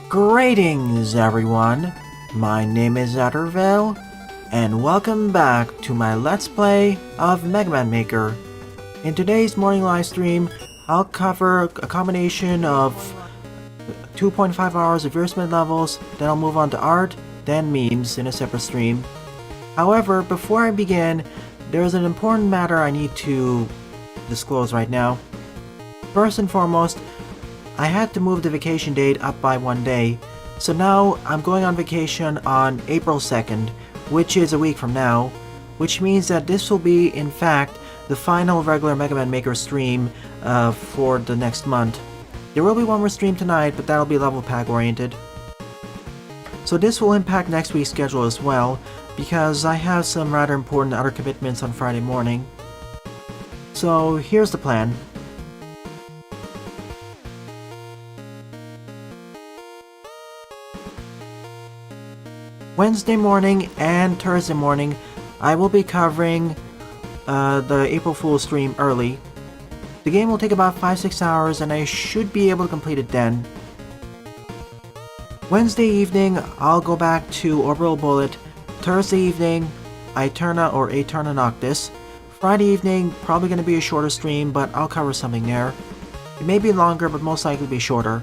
Greetings everyone, my name is Attervale, and welcome back to my Let's Play of Mega Man Maker. In today's morning live stream, I'll cover a combination of 2.5 hours of Veersmith levels, then I'll move on to art, then memes in a separate stream. However, before I begin, there's an important matter I need to disclose right now. First and foremost, I had to move the vacation date up by 1 day, so now I'm going on vacation on April 2nd, which is a week from now, which means that this will be, in fact, the final regular Mega Man Maker stream for the next month. There will be one more stream tonight, but that'll be level pack oriented. So this will impact next week's schedule as well, because I have some rather important other commitments on Friday morning. So here's the plan. Wednesday morning and Thursday morning, I will be covering the April Fool's stream early. The game will take about 5-6 hours and I should be able to complete it then. Wednesday evening, I'll go back to Orbital Bullet. Thursday evening, Eterna or Eterna Noctis. Friday evening, probably going to be a shorter stream, but I'll cover something there. It may be longer, but most likely be shorter.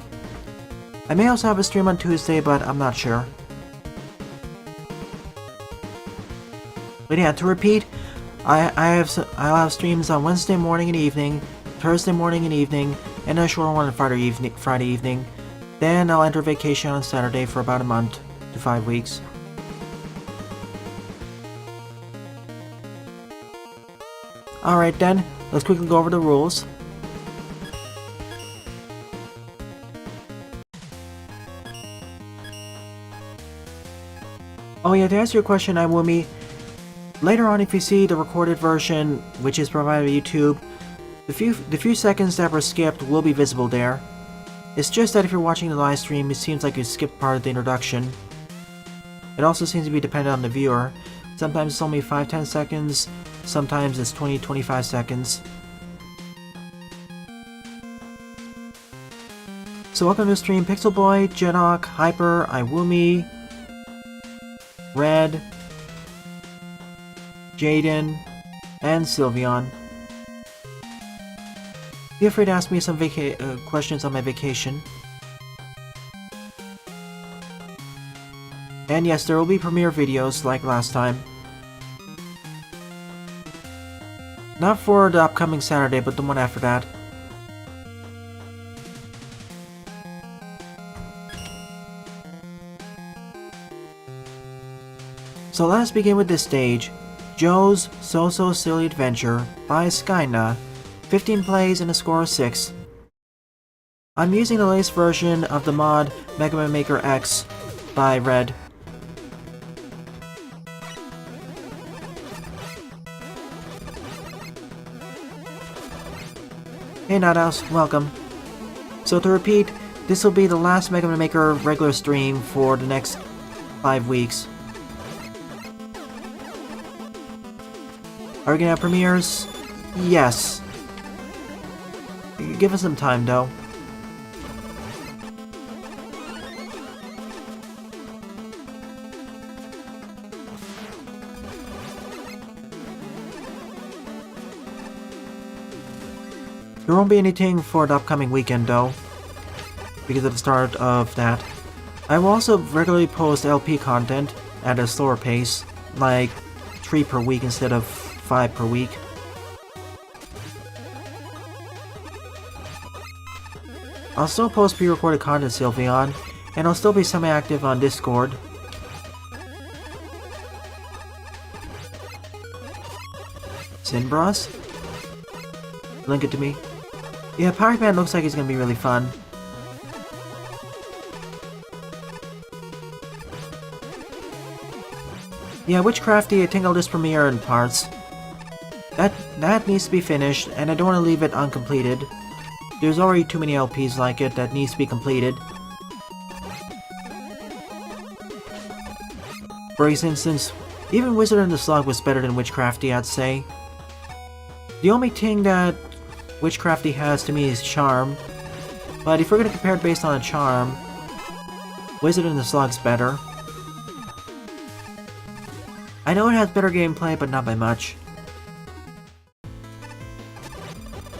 I may also have a stream on Tuesday, but I'm not sure. But yeah, to repeat, I'll have streams on Wednesday morning and evening, Thursday morning and evening, and a shorter one on Friday evening. Then I'll enter vacation on Saturday for about a month to 5 weeks. Alright then, let's quickly go over the rules. Oh yeah, to answer your question, Iwumi, later on, if you see the recorded version, which is provided by YouTube, the few seconds that were skipped will be visible there. It's just that if you're watching the live stream, it seems like you skipped part of the introduction. It also seems to be dependent on the viewer. Sometimes it's only 5-10 seconds, sometimes it's 20-25 seconds. So welcome to the stream, Pixel Boy, Jedok, Hyper, Iwumi, Red, Jaden, and Sylveon. Feel free to ask me some questions on my vacation. And yes, there will be premiere videos like last time. Not for the upcoming Saturday, but the one after that. So let's begin with this stage. Joe's So Silly Adventure by Skynya, 15 plays and a score of 6. I'm using the latest version of the mod Mega Man Maker X by Red. Hey Nadaus, welcome. So to repeat, this will be the last Mega Man Maker regular stream for the next 5 weeks. Are we gonna have premieres? Yes. Give us some time though. There won't be anything for the upcoming weekend though, because of the start of that. I will also regularly post LP content at a slower pace, like 3 per week instead of 5 per week. I'll still post pre-recorded content, Sylveon, and I'll still be semi-active on Discord. Sinbros? Link it to me. Yeah, Pirate Man looks like he's gonna be really fun. Yeah, Witchcrafty, I think I'll just premiere in parts. That needs to be finished, and I don't want to leave it uncompleted. There's already too many LPs like it that needs to be completed. For instance, even Wizard and the Slug was better than Witchcrafty, I'd say. The only thing that Witchcrafty has to me is charm, but if we're gonna compare it based on a charm, Wizard and the Slug's better. I know it has better gameplay, but not by much.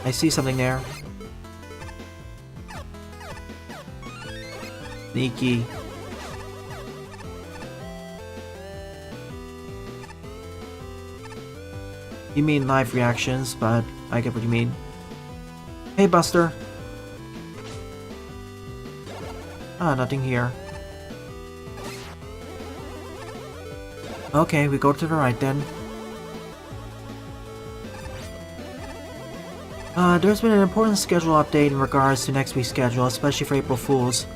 I see something there. Sneaky. You mean live reactions, but I get what you mean. Hey, Buster. Ah, nothing here. Okay, we go to the right then. There's been an important schedule update in regards to next week's schedule, especially for April Fools.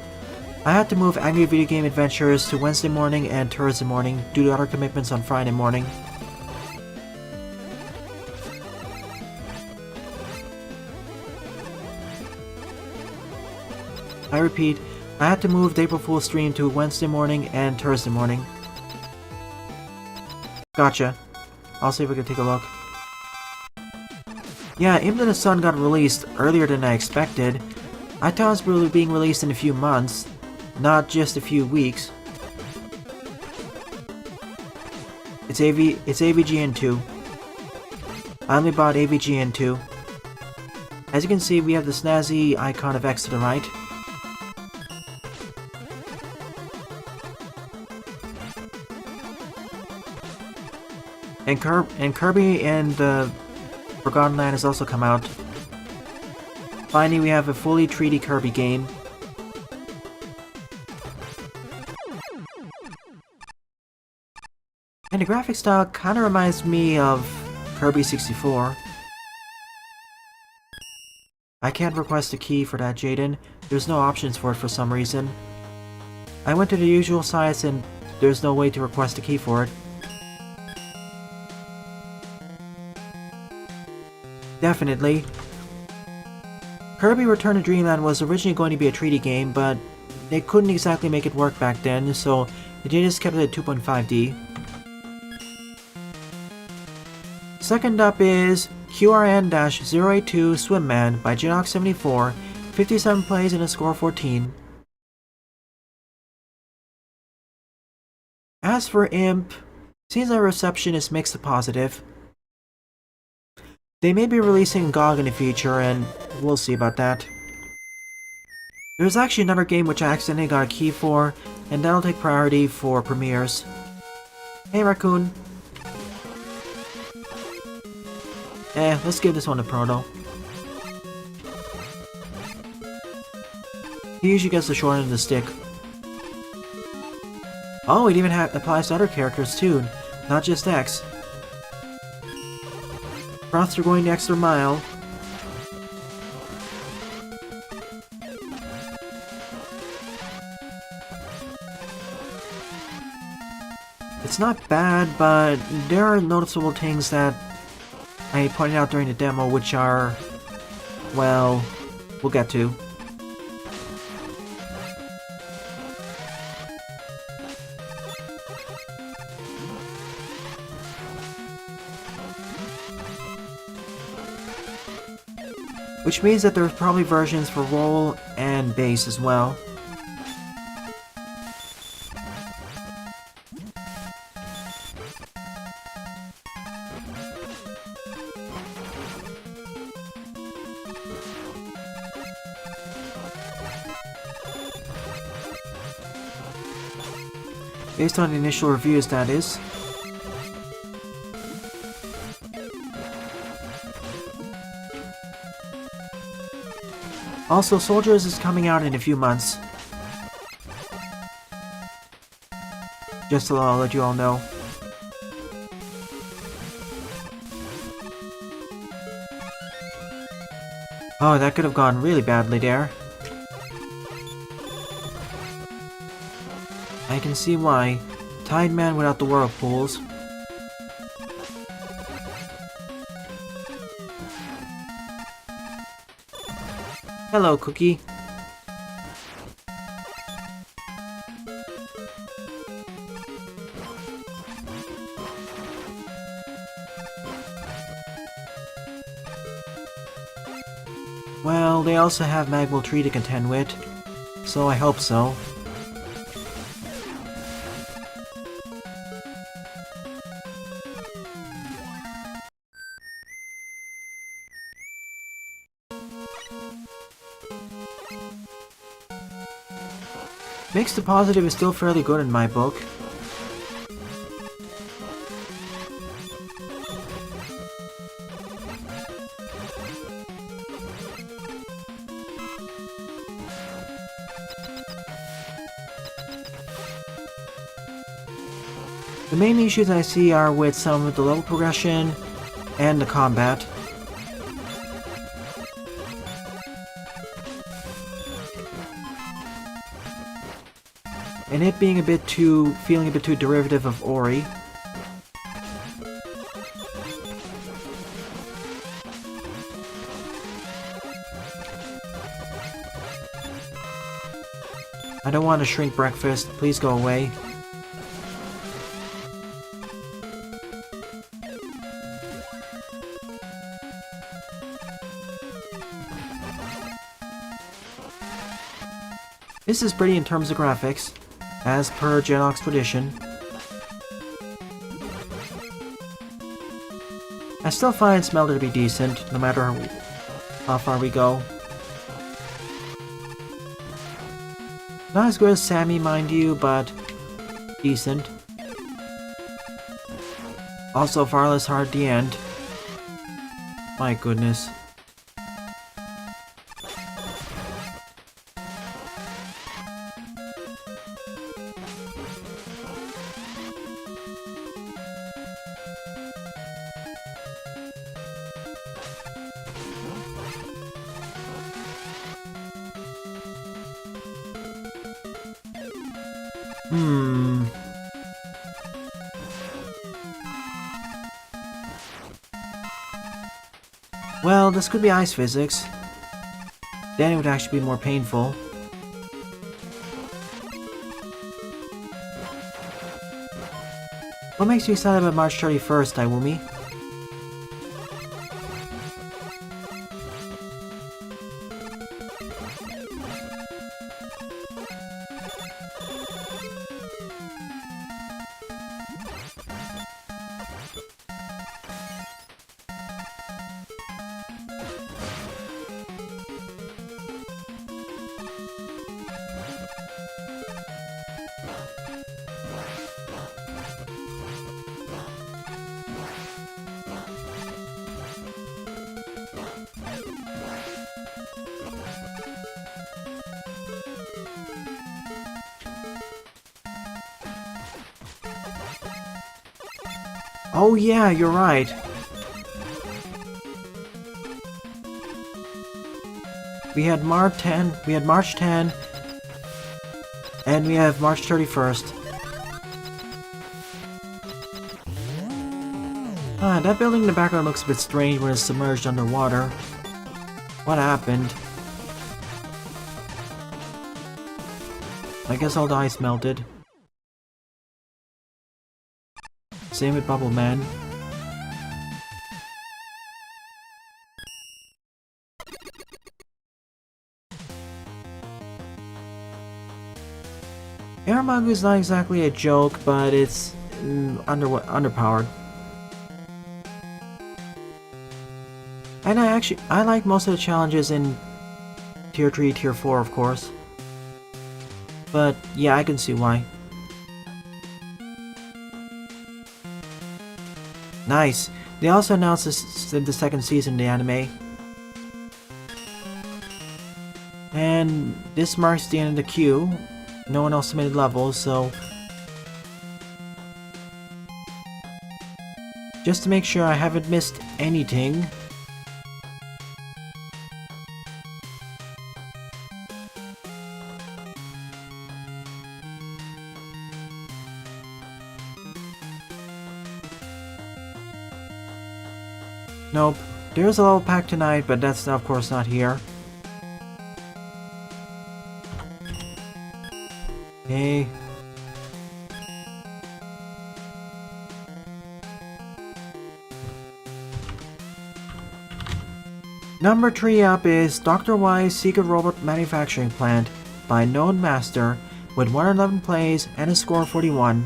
I had to move Angry Video Game Adventures to Wednesday morning and Thursday morning due to other commitments on Friday morning. I repeat, I had to move the April Fool's stream to Wednesday morning and Thursday morning. Gotcha. I'll see if we can take a look. Yeah, Imp and the Sun got released earlier than I expected. I thought it was being released in a few months, not just a few weeks. It's AVGN2. I only bought AVGN2. As you can see, we have the snazzy icon of X to the right. And Kirby and the Forgotten Land has also come out. Finally, we have a fully 3D Kirby game. And the graphic style kinda reminds me of Kirby 64. I can't request a key for that, Jaden. There's no options for it for some reason. I went to the usual sites and there's no way to request a key for it. Definitely. Kirby Return to Dreamland was originally going to be a 3D game, but they couldn't exactly make it work back then, so they just kept it at 2.5D. Second up is QRN-082 Swim Man by Jinox74, 57 plays and a score of 14. As for Imp, seems like reception is mixed to positive. They may be releasing GOG in the future, and we'll see about that. There's actually another game which I accidentally got a key for, and that'll take priority for premieres. Hey Raccoon. Let's give this one a proto. He usually gets the short end of the stick. Oh, it even applies to other characters too, not just X. Props for going the extra mile. It's not bad, but there are noticeable things that I pointed out during the demo which are, well, we'll get to. Which means that there's probably versions for roll and bass as well. Based on the initial reviews, that is. Also, Soldiers is coming out in a few months. Just to let you all know. Oh, that could have gone really badly there. I can see why. Tide Man without the whirlpools. Hello, Cookie. Well, they also have Magwell Tree to contend with, so I hope so. Mixed to positive is still fairly good in my book. The main issues I see are with some of the level progression and the combat. And it being feeling a bit too derivative of Ori. I don't want to shrink breakfast, please go away. This is pretty in terms of graphics, as per Genox tradition. I still find Smelter to be decent, no matter how far we go. Not as good as Sammy, mind you, but decent. Also far less hard at the end. My goodness. Well, this could be ice physics. Then it would actually be more painful. What makes you excited about March 31st, Iwumi? Oh yeah, you're right. We had March 10, and we have March 31st. That building in the background looks a bit strange when it's submerged underwater. What happened? I guess all the ice melted. Same with Bombman. Airmagu is not exactly a joke, but it's underpowered. And I like most of the challenges in Tier 3, Tier 4, of course. But yeah, I can see why. Nice. They also announced the second season of the anime. And this marks the end of the queue. No one else submitted levels, so... just to make sure I haven't missed anything... Nope. There's a level pack tonight, but that's of course not here. Okay. Number 3 up is Dr. Y's Secret Robot Manufacturing Plant by Known Master with 111 plays and a score of 41.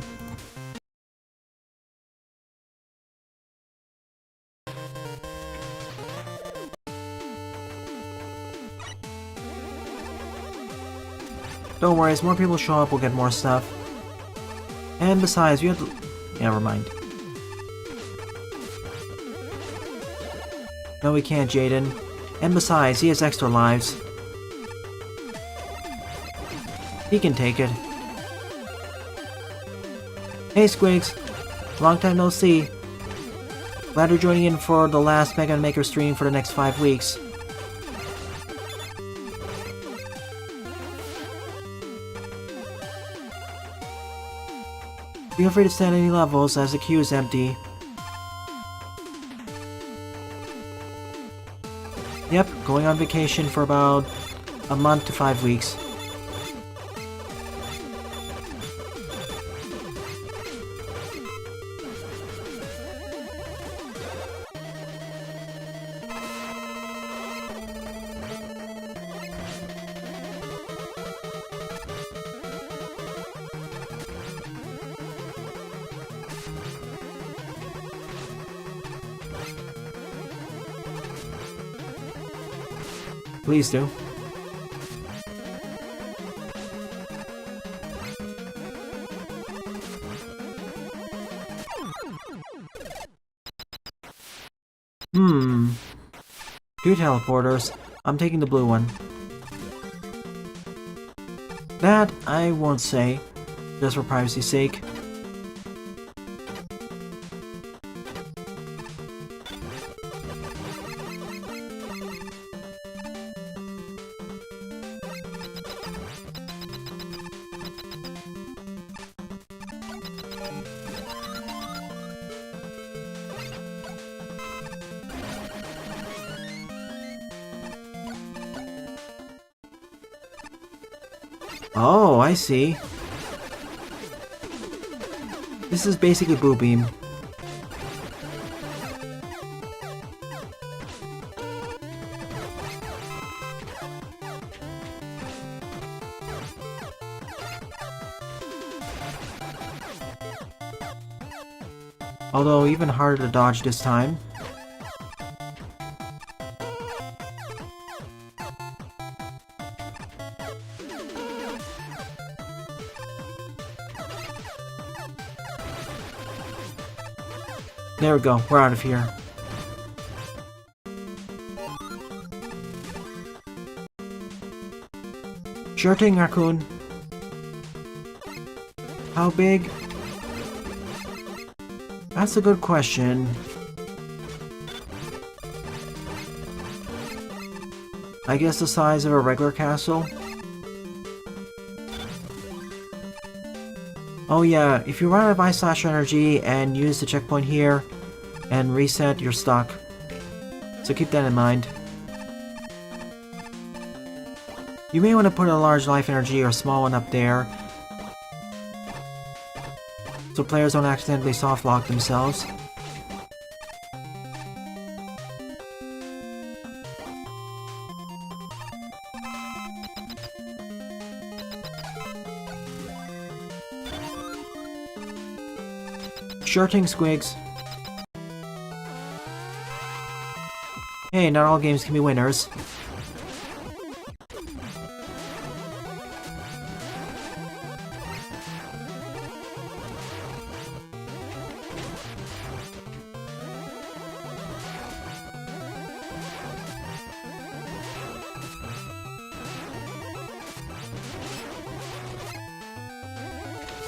Don't worry, as more people show up, we'll get more stuff. And besides, we have to... Yeah, never mind. No, we can't, Jaden. And besides, he has extra lives. He can take it. Hey, Squiggs. Long time no see. Glad you're joining in for the last Mega Maker stream for the next 5 weeks. Feel free to stand any levels as the queue is empty. Yep, going on vacation for about a month to 5 weeks. Please do. Two teleporters. I'm taking the blue one. That I won't say, just for privacy's sake. Oh, I see. This is basically Blue Beam. Although even harder to dodge this time. There we go, we're out of here. Sure thing, Raccoon. How big? That's a good question. I guess the size of a regular castle? Oh yeah, if you run out of Ice Slash energy and use the checkpoint here and reset, you're stuck. So keep that in mind. You may want to put a large life energy or a small one up there, so players don't accidentally soft lock themselves. Sure thing, Squiggs. Hey, not all games can be winners.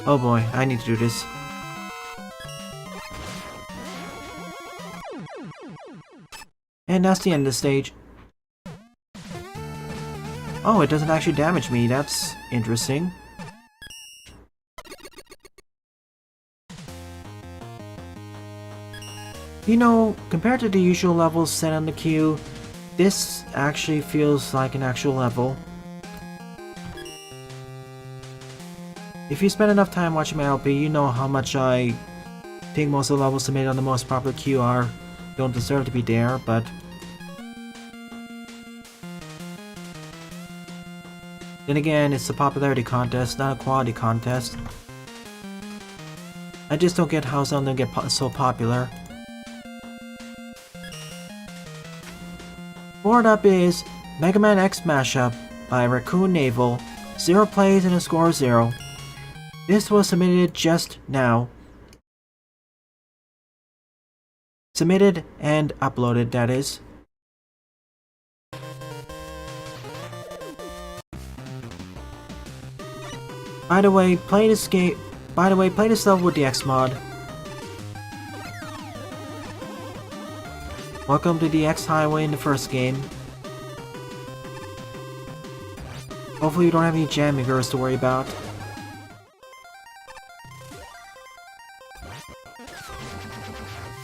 Oh boy, I need to do this. And that's the end of the stage. Oh, it doesn't actually damage me, that's interesting. You know, compared to the usual levels set on the queue, this actually feels like an actual level. If you spend enough time watching my LP, you know how much I think most of the levels submitted on the most popular queue don't deserve to be there, but then again, it's a popularity contest, not a quality contest. I just don't get how some of them get so popular. Forward up is Man X Mashup by Raccoonavel 0 plays and a score of 0. This was submitted just now. Submitted and uploaded, that is. By the way, play this level with the X mod. Welcome to the X Highway in the first game. Hopefully you don't have any jam mirrors to worry about.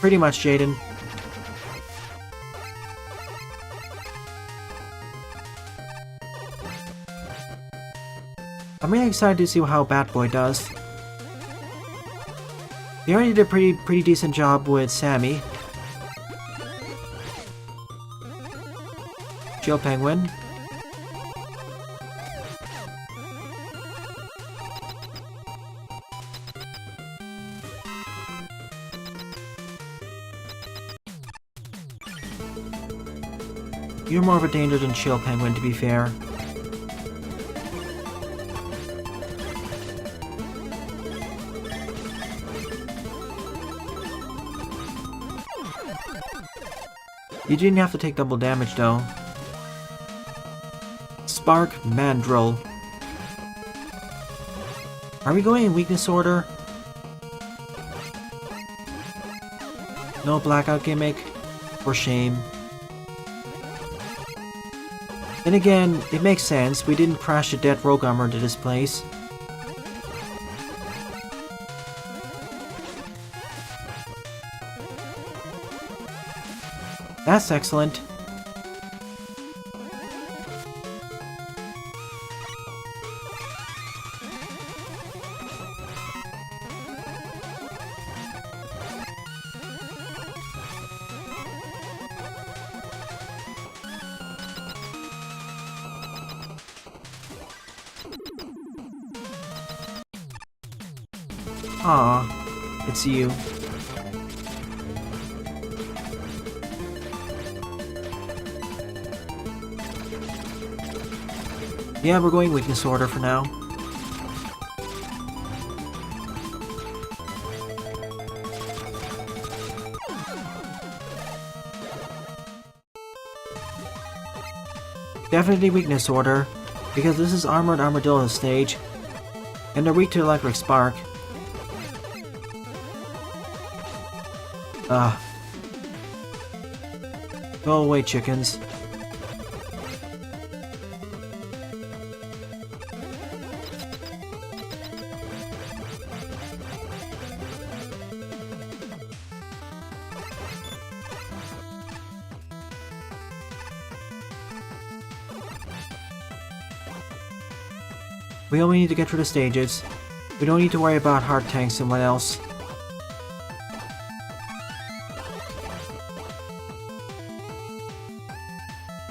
Pretty much, Jaden. I'm really excited to see how Bat Boy does. They already did a pretty decent job with Sammy. Chill Penguin. You're more of a danger than Chill Penguin, to be fair. You didn't have to take double damage though. Spark Mandrill. Are we going in weakness order? No blackout gimmick? For shame. Then again, it makes sense. We didn't crash a dead rogue armor to this place. That's excellent. Aw, it's you. Yeah, we're going weakness order for now. Definitely weakness order, because this is Armored Armadillo stage, and they're weak to Electric Spark. Go away, chickens. We only need to get through the stages. We don't need to worry about hard tanks and what else.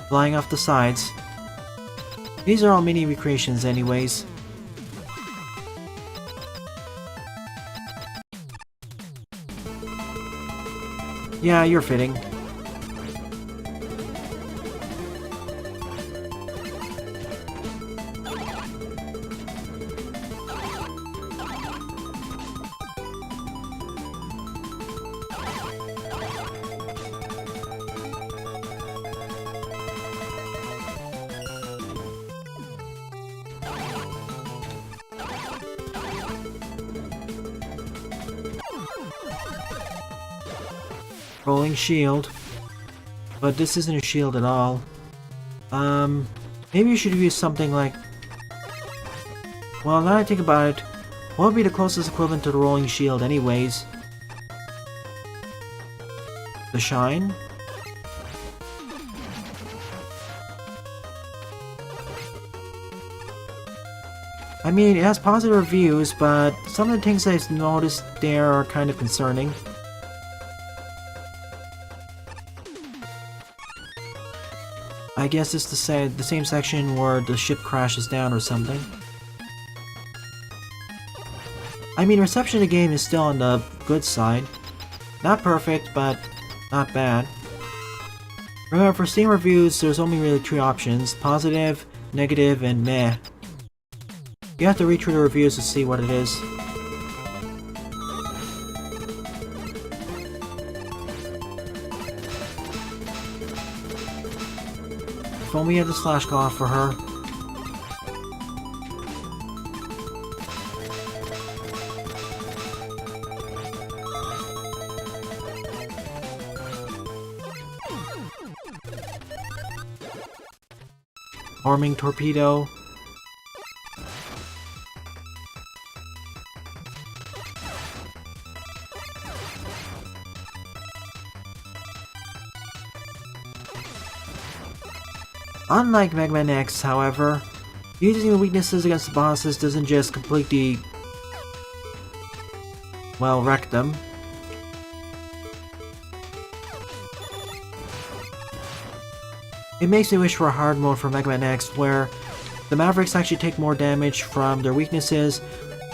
Flying off the sides. These are all mini recreations anyways. Yeah, you're fitting. Rolling shield. But this isn't a shield at all. Maybe you should use something like... Well, now that I think about it, what would be the closest equivalent to the rolling shield anyways? The shine? I mean, it has positive reviews, but some of the things I've noticed there are kind of concerning. I guess it's the same section where the ship crashes down or something. I mean, reception of the game is still on the good side. Not perfect, but not bad. Remember, for Steam reviews, there's only really 3 options: positive, negative, and meh. You have to read through the reviews to see what it is. If only we had the slash go off for her. Arming torpedo. Unlike Megaman X, however, using the weaknesses against the bosses doesn't just completely, well, wreck them. It makes me wish for a hard mode for Megaman X where the Mavericks actually take more damage from their weaknesses,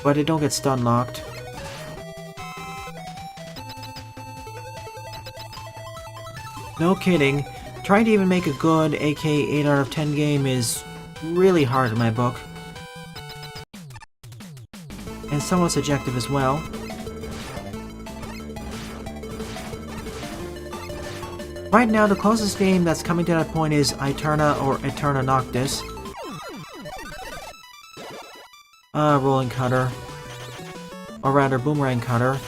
but they don't get stun locked. No kidding, trying to even make a good AK 8 out of 10 game is really hard in my book. And somewhat subjective as well. Right now, the closest game that's coming to that point is Eterna or Eterna Noctis. Rolling Cutter. Or rather, Boomerang Cutter.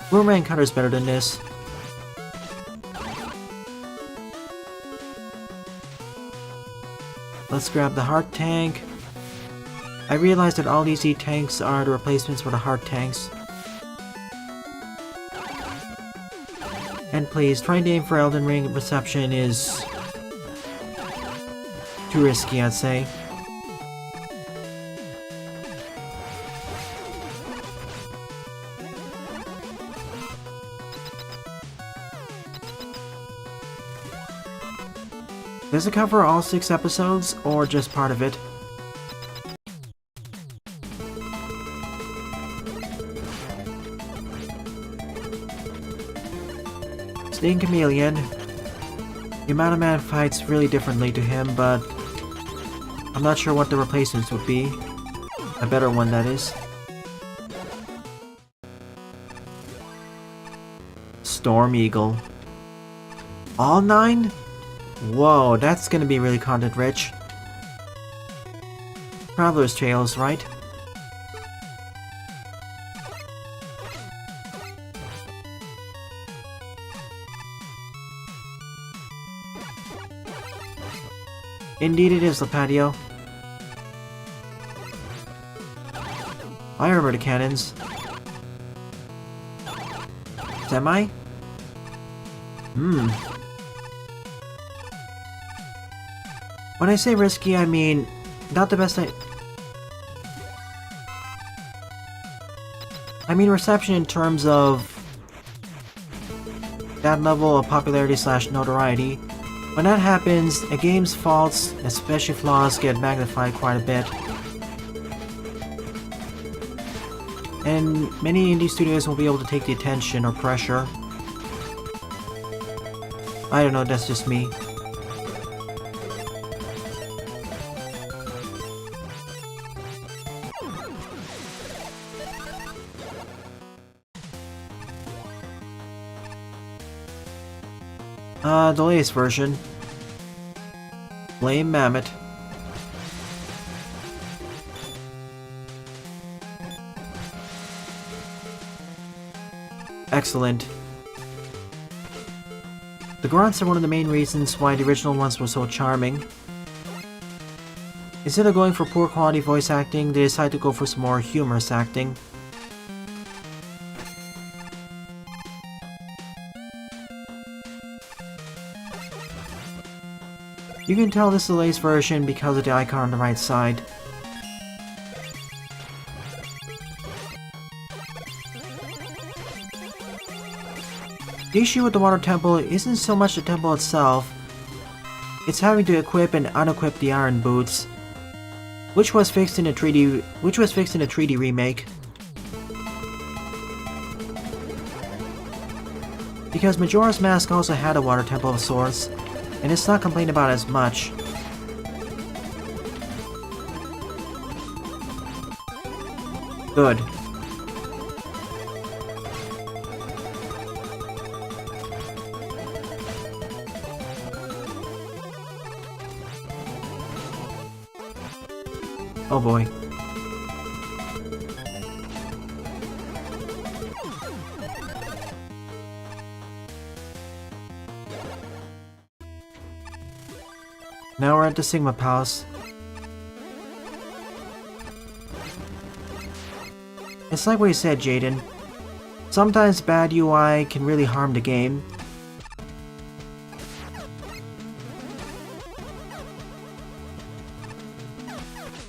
Boomerang Cutter is better than this. Let's grab the Heart Tank. I realized that all these E-Tanks are the replacements for the Heart Tanks. And please, trying to aim for Elden Ring reception is too risky, I'd say. Does it cover all 6 episodes, or just part of it? Sting Chameleon. The amount of man fights really differently to him, but I'm not sure what the replacements would be. A better one, that is. Storm Eagle. All 9? Whoa, that's gonna be really content rich. Traveler's Tales, right? Indeed it is, Lapatio. I remember the cannons. Semi? When I say risky, I mean not the best I mean reception in terms of that level of popularity / notoriety. When that happens, a game's faults, especially flaws, get magnified quite a bit. And many indie studios won't be able to take the attention or pressure. I don't know, that's just me. The latest version. Flame Mammoth. Excellent. The grunts are one of the main reasons why the original ones were so charming. Instead of going for poor quality voice acting, they decided to go for some more humorous acting. You can tell this is the latest version because of the icon on the right side. The issue with the water temple isn't so much the temple itself, it's having to equip and unequip the iron boots, which was fixed in a 3D remake. Because Majora's Mask also had a water temple of sorts, and it's not complained about as much. Good. Oh boy. Now we're at the Sigma Palace. It's like what you said, Jaden. Sometimes bad UI can really harm the game.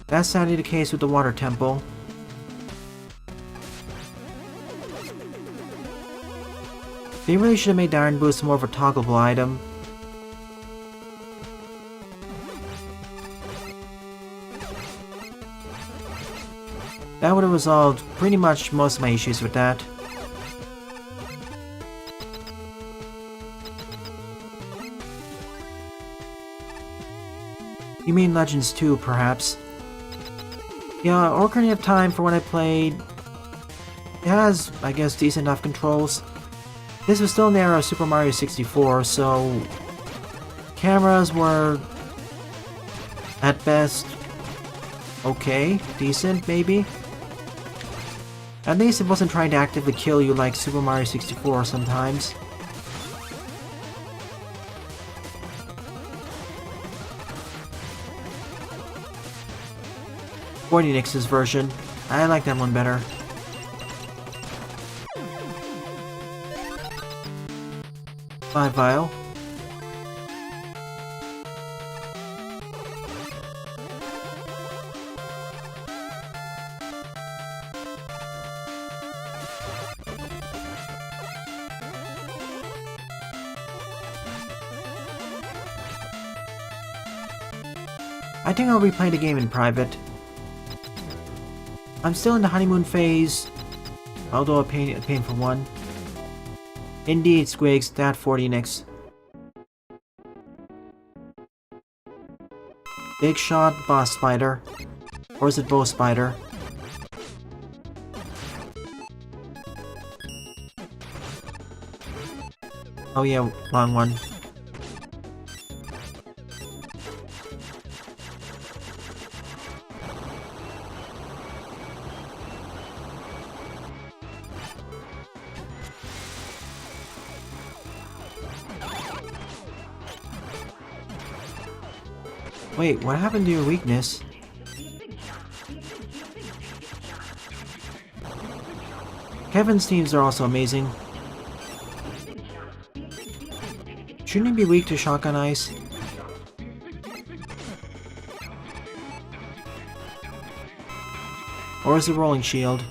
That's sadly the case with the Water Temple. They really should have made the Iron Boost more of a toggleable item. That would have resolved pretty much most of my issues with that. You mean Legends 2, perhaps? Yeah, Ocarina of Time, for when I played, it has, I guess, decent enough controls. This was still in the era of Super Mario 64, so cameras were, at best, okay, decent, maybe? At least it wasn't trying to actively kill you like Super Mario 64 sometimes. VortonWily's version. I like that one better. Bye, Vile. I think I'll replay the game in private. I'm still in the honeymoon phase, although a painful one. Indeed, Squiggs, that 40nix. Big shot, boss spider. Or is it bow spider? Oh yeah, wrong one. Wait, what happened to your weakness? Kevin's teams are also amazing. Shouldn't he be weak to shotgun ice? Or is it rolling shield?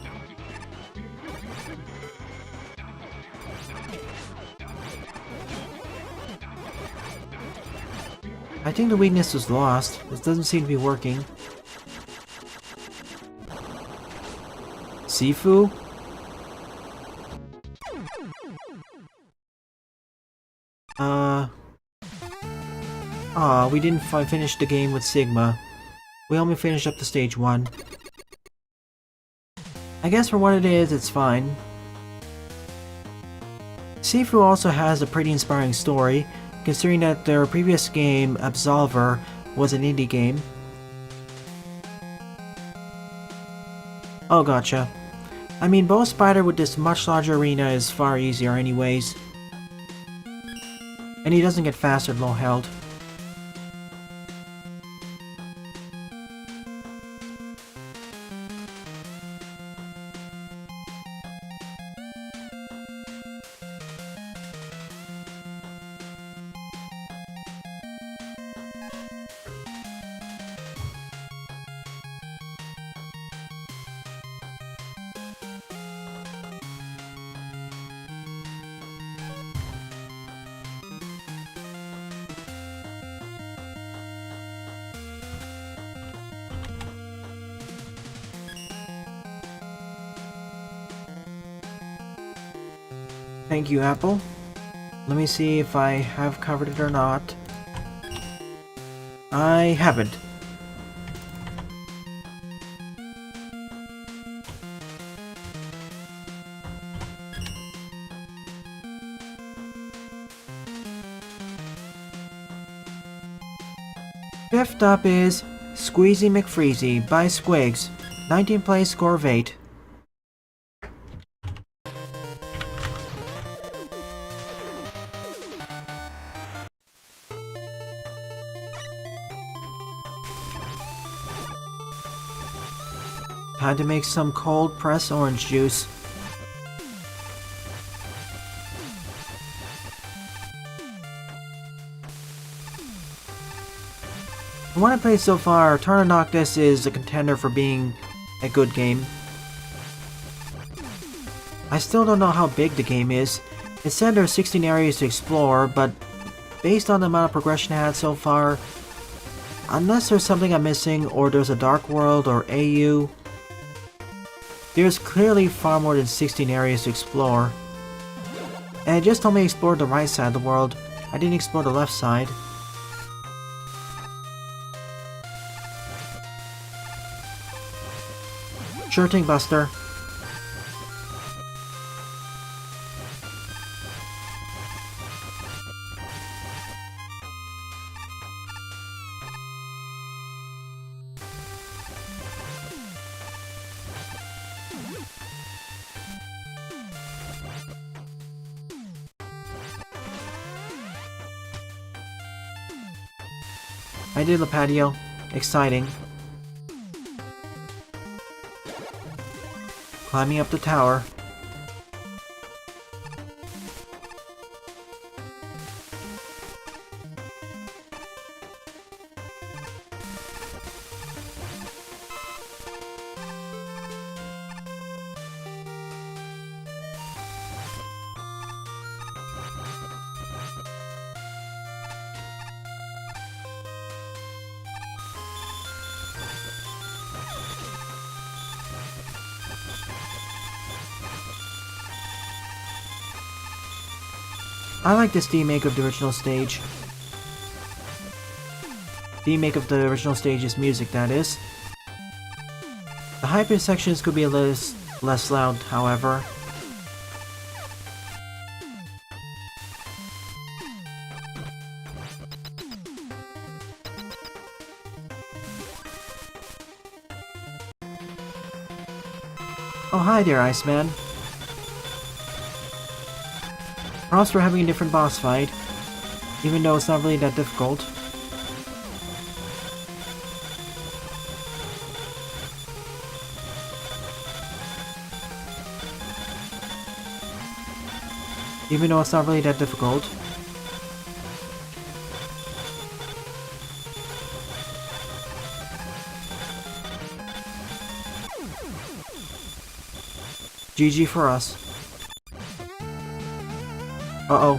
I think the weakness was lost. This doesn't seem to be working. Sifu? Aw, we didn't finish the game with Sigma. We only finished up to stage 1. I guess for what it is, it's fine. Sifu also has a pretty inspiring story, considering that their previous game, Absolver, was an indie game. Oh, gotcha. I mean, bow spider with this much larger arena is far easier anyways. And he doesn't get faster at low health. Thank you, Apple. Let me see if I have covered it or not. I haven't. Fifth up is Squeezy Mcfreezy by Squiggs, 19 plays, score of 8. Time to make some cold pressed orange juice. From what I played so far, Turn Noctis is a contender for being a good game. I still don't know how big the game is. It said there are 16 areas to explore, but based on the amount of progression I had so far, unless there's something I'm missing or there's a Dark World or AU, there's clearly far more than 16 areas to explore. And it just told me to explore the right side of the world. I didn't explore the left side. Sure thing, Buster. I did the patio. Exciting. Climbing up the tower. I like this remake of the original stage. Remake of the original stage's music, that is. The hyper sections could be a little less loud, however. Oh, hi there, Iceman. Props for having a different boss fight, even though it's not really that difficult. Even though it's not really that difficult. GG for us. Uh-oh.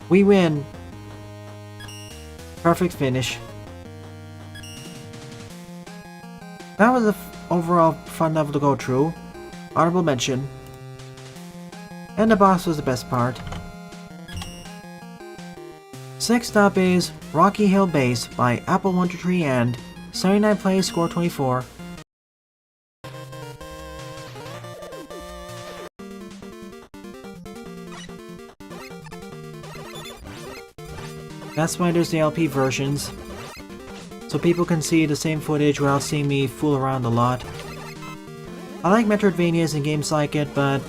We win. Perfect finish. That was a overall fun level to go through. Honorable mention. And the boss was the best part. Next up is Rocky Hill Base by Apple123 and 79 plays, score 24. That's why there's the LP versions, so people can see the same footage without seeing me fool around a lot. I like Metroidvanias and games like it, but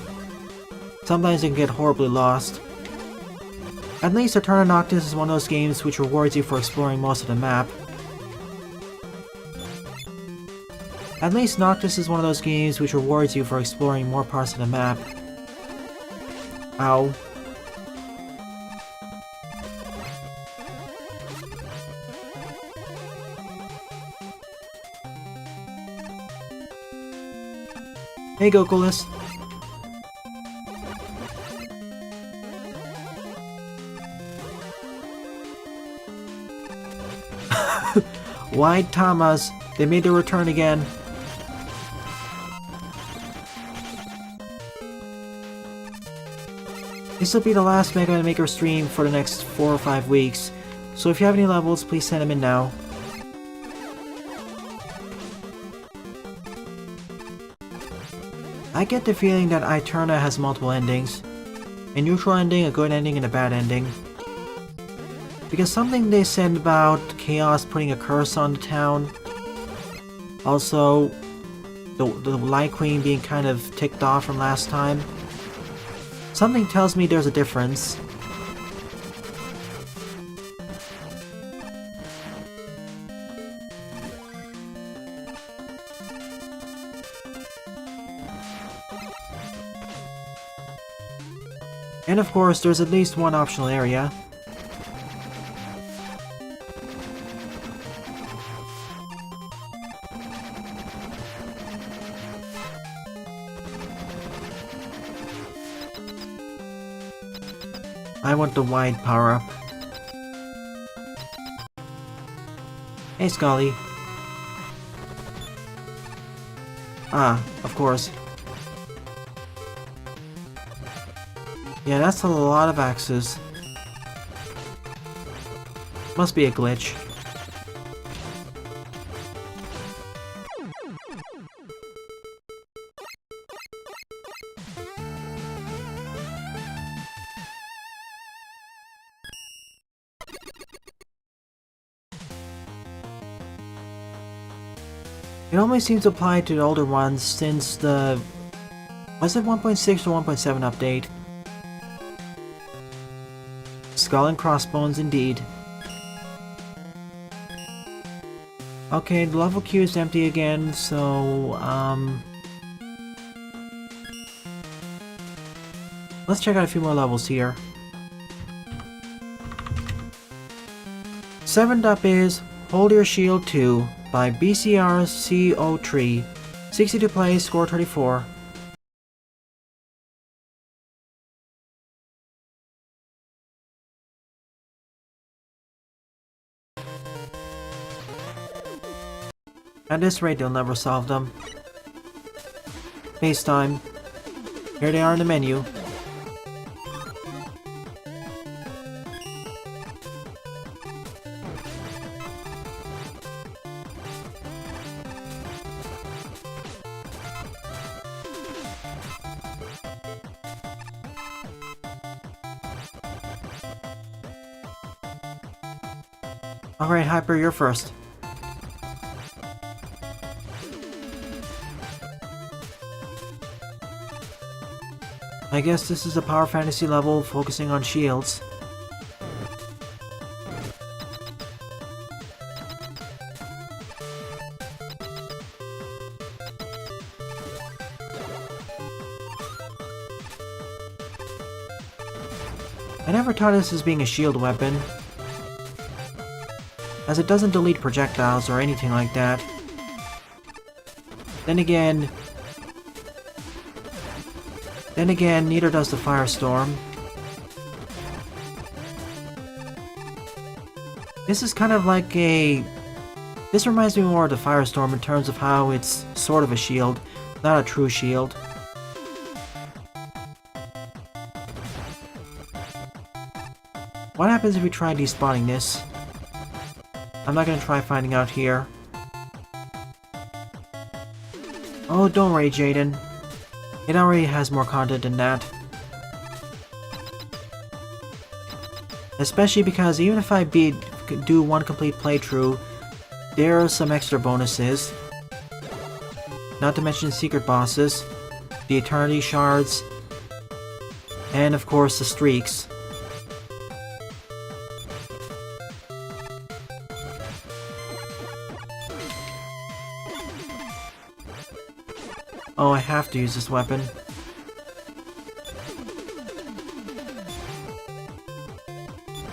sometimes it can get horribly lost. At least Eterna Noctis is one of those games which rewards you for exploring most of the map. At least Noctis is one of those games which rewards you for exploring more parts of the map. Ow. Hey, Gokulis. Wide Tamas, they made their return again. This will be the last Mega Man Maker stream for the next 4 or 5 weeks, so if you have any levels, please send them in now. I get the feeling that Eterna has multiple endings. A neutral ending, a good ending, and a bad ending. Because something they said about Chaos putting a curse on the town. Also, the Light Queen being kind of ticked off from last time. Something tells me there's a difference. And of course, there's at least one optional area. I want the wide power-up. Hey, Scully. Ah, of course. Yeah, that's a lot of axes. Must be a glitch. It only seems to apply to the older ones since the... was it 1.6 or 1.7 update? Skull and crossbones indeed. Okay, the level queue is empty again, so let's check out a few more levels here. 7th up is Hold Your Shield 2 by BCRC03. 62 plays, score 34. At this rate, they'll never solve them. FaceTime. Here they are in the menu. Alright, Hyper, you're first. I guess this is a power fantasy level focusing on shields. I never thought of this as being a shield weapon, as it doesn't delete projectiles or anything like that. Then again, neither does the Firestorm. This is kind of like a... this reminds me more of the Firestorm in terms of how it's sort of a shield, not a true shield. What happens if we try despawning this? I'm not gonna try finding out here. Oh, don't worry, Jaden. It already has more content than that. Especially because even if I do one complete playthrough, there are some extra bonuses. Not to mention secret bosses, the Eternity Shards, and of course the streaks. Oh, I have to use this weapon.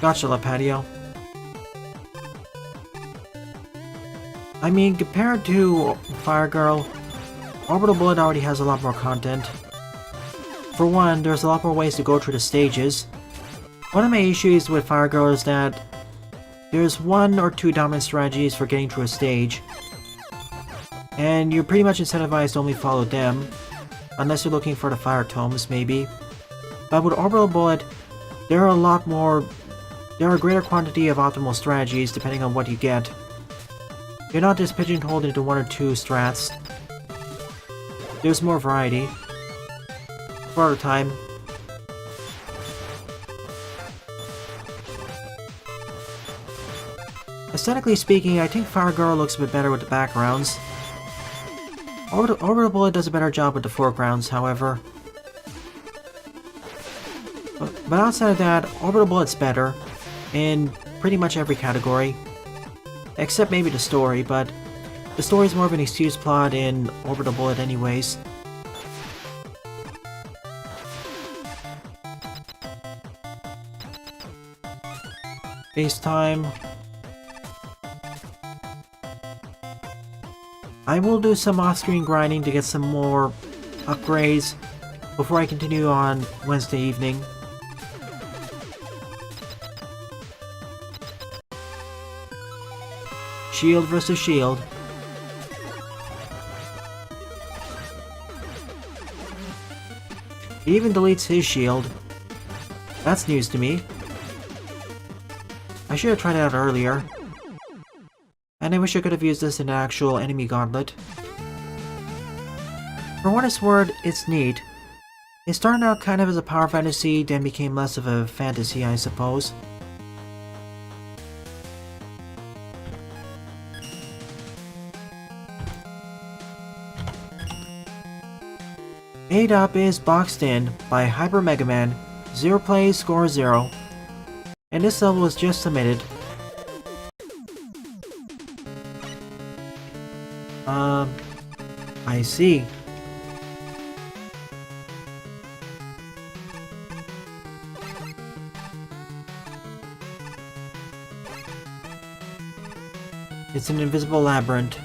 Gotcha, La Patio. I mean, compared to Fire Girl, Orbital Bullet already has a lot more content. For one, there's a lot more ways to go through the stages. One of my issues with Fire Girl is that there's 1 or 2 dominant strategies for getting through a stage, and you're pretty much incentivized to only follow them, unless you're looking for the fire tomes, maybe. But with Orbital Bullet, there are a greater quantity of optimal strategies depending on what you get. You're not just pigeonholed into 1 or 2 strats. There's more variety. For the time. Aesthetically speaking, I think Fire Girl looks a bit better with the backgrounds. Orbital Bullet does a better job with the foregrounds, however. But outside of that, Orbital Bullet's better in pretty much every category. Except maybe the story, but the story's more of an excuse plot in Orbital Bullet anyways. FaceTime. I will do some off-screen grinding to get some more upgrades before I continue on Wednesday evening. Shield versus Shield. He even deletes his shield. That's news to me. I should have tried it out earlier. And I wish I could have used this in an actual enemy gauntlet. For what it's worth, it's neat. It started out kind of as a power fantasy, then became less of a fantasy, I suppose. Eight Up is boxed in by Hyper Megaman, 0 plays, score 0. And this level was just submitted. I see. It's an invisible labyrinth.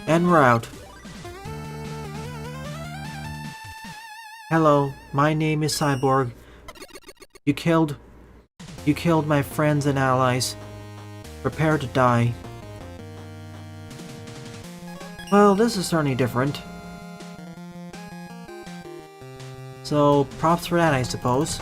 And we're out. Hello, my name is Cyborg. You killed my friends and allies. Prepare to die. Well, this is certainly different. So, props for that, I suppose.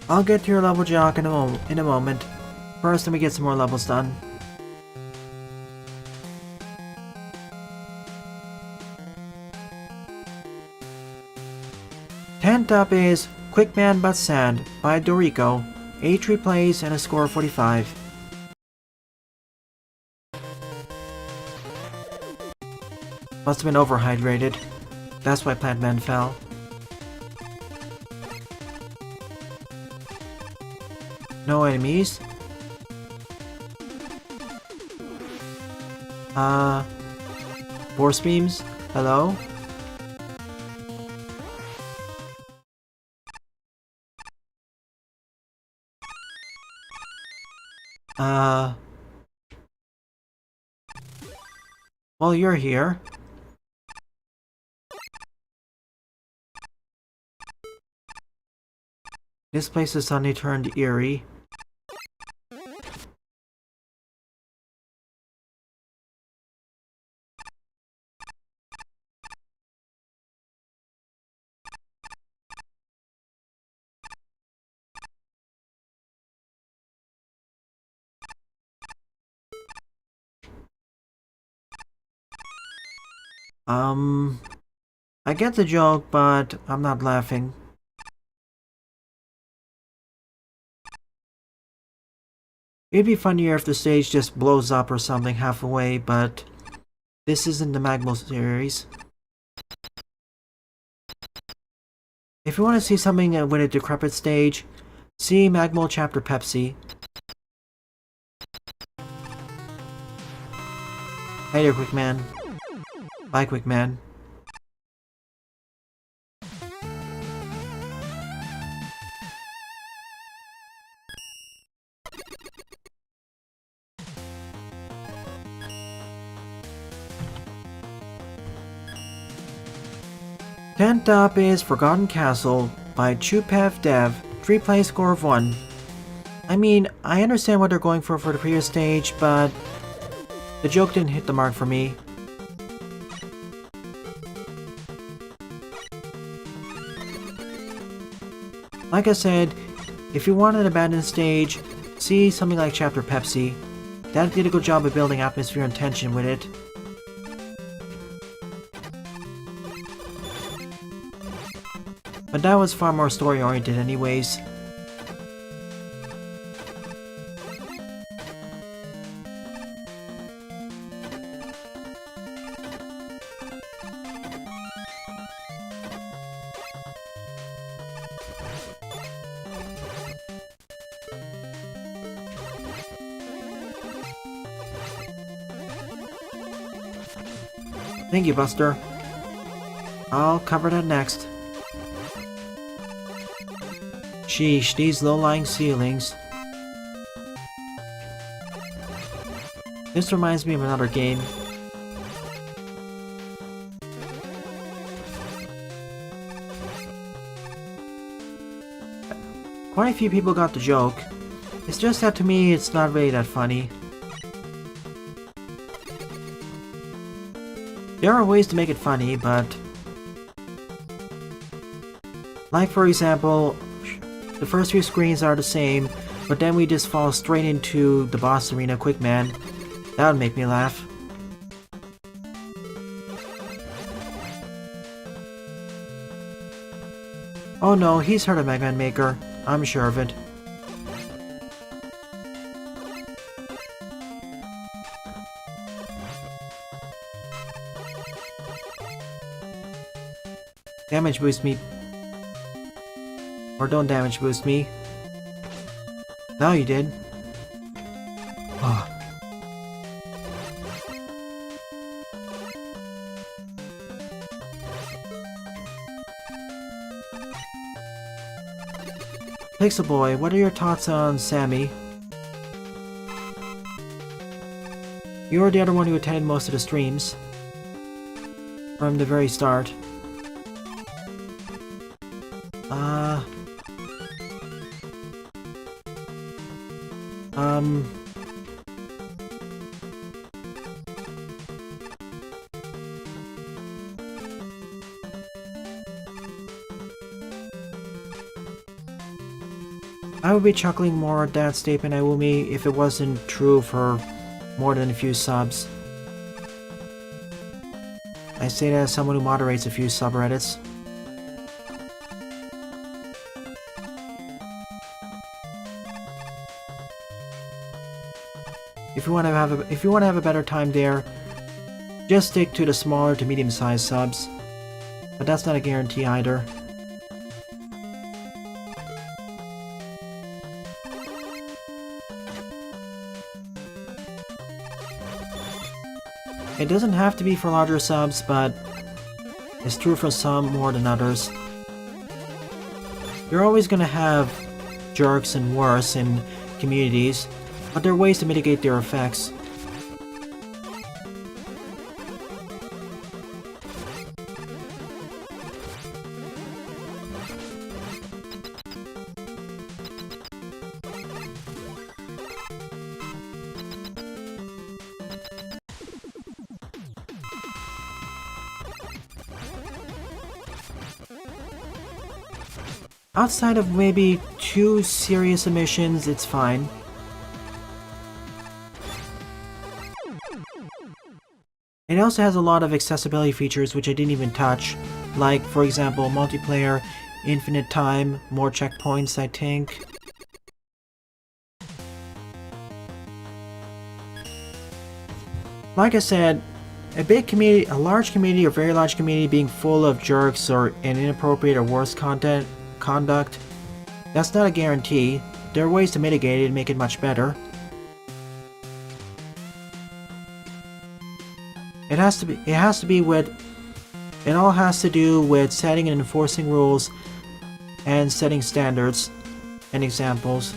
I'll get to your level jock in a moment. First, let me get some more levels done. Tenth up is Quick Man But Sand by Doriko, 83 plays and a score of 45. Must have been overhydrated. That's why Plant Man fell. No enemies. Force beams? Hello? Well, you're here. This place is suddenly turned eerie. I get the joke, but I'm not laughing. It'd be funnier if the stage just blows up or something halfway, but this isn't the Magmo series. If you want to see something with a decrepit stage, see Magmol Chapter Pepsi. Hey there, Quick Man. Bye, Quick Man. Tenth up is Forgotten Castle by Chupev Dev, 3-play score of 1. I mean, I understand what they're going for the previous stage, but the joke didn't hit the mark for me. Like I said, if you want an abandoned stage, see something like Chapter Pepsi. That did a good job of building atmosphere and tension with it. But that was far more story-oriented anyways. Thank you, Buster. I'll cover that next. Sheesh, these low-lying ceilings. This reminds me of another game. Quite a few people got the joke. It's just that to me, it's not really that funny. There are ways to make it funny, but... like, for example, the first few screens are the same, but then we just fall straight into the boss arena quick, man. That would make me laugh. Oh no, he's heard of Mega Man Maker. I'm sure of it. Damage boost me. Or don't damage boost me. Now you did. Oh. Pixel Boy, what are your thoughts on Sammy? You were the other one who attended most of the streams. From the very start. I would be chuckling more at that statement, Iwumi, if it wasn't true for more than a few subs. I say that as someone who moderates a few subreddits. If you want to have a better time there, just stick to the smaller to medium-sized subs. But that's not a guarantee either. It doesn't have to be for larger subs, but it's true for some more than others. You're always gonna have jerks and worse in communities, but there are ways to mitigate their effects. Outside of maybe 2 serious omissions, it's fine. It also has a lot of accessibility features which I didn't even touch, like, for example, multiplayer, infinite time, more checkpoints, I think. Like I said, A large community or very large community being full of jerks or inappropriate or worse conduct, that's not a guarantee. There are ways to mitigate it and make it much better. It all has to do with setting and enforcing rules and setting standards and examples.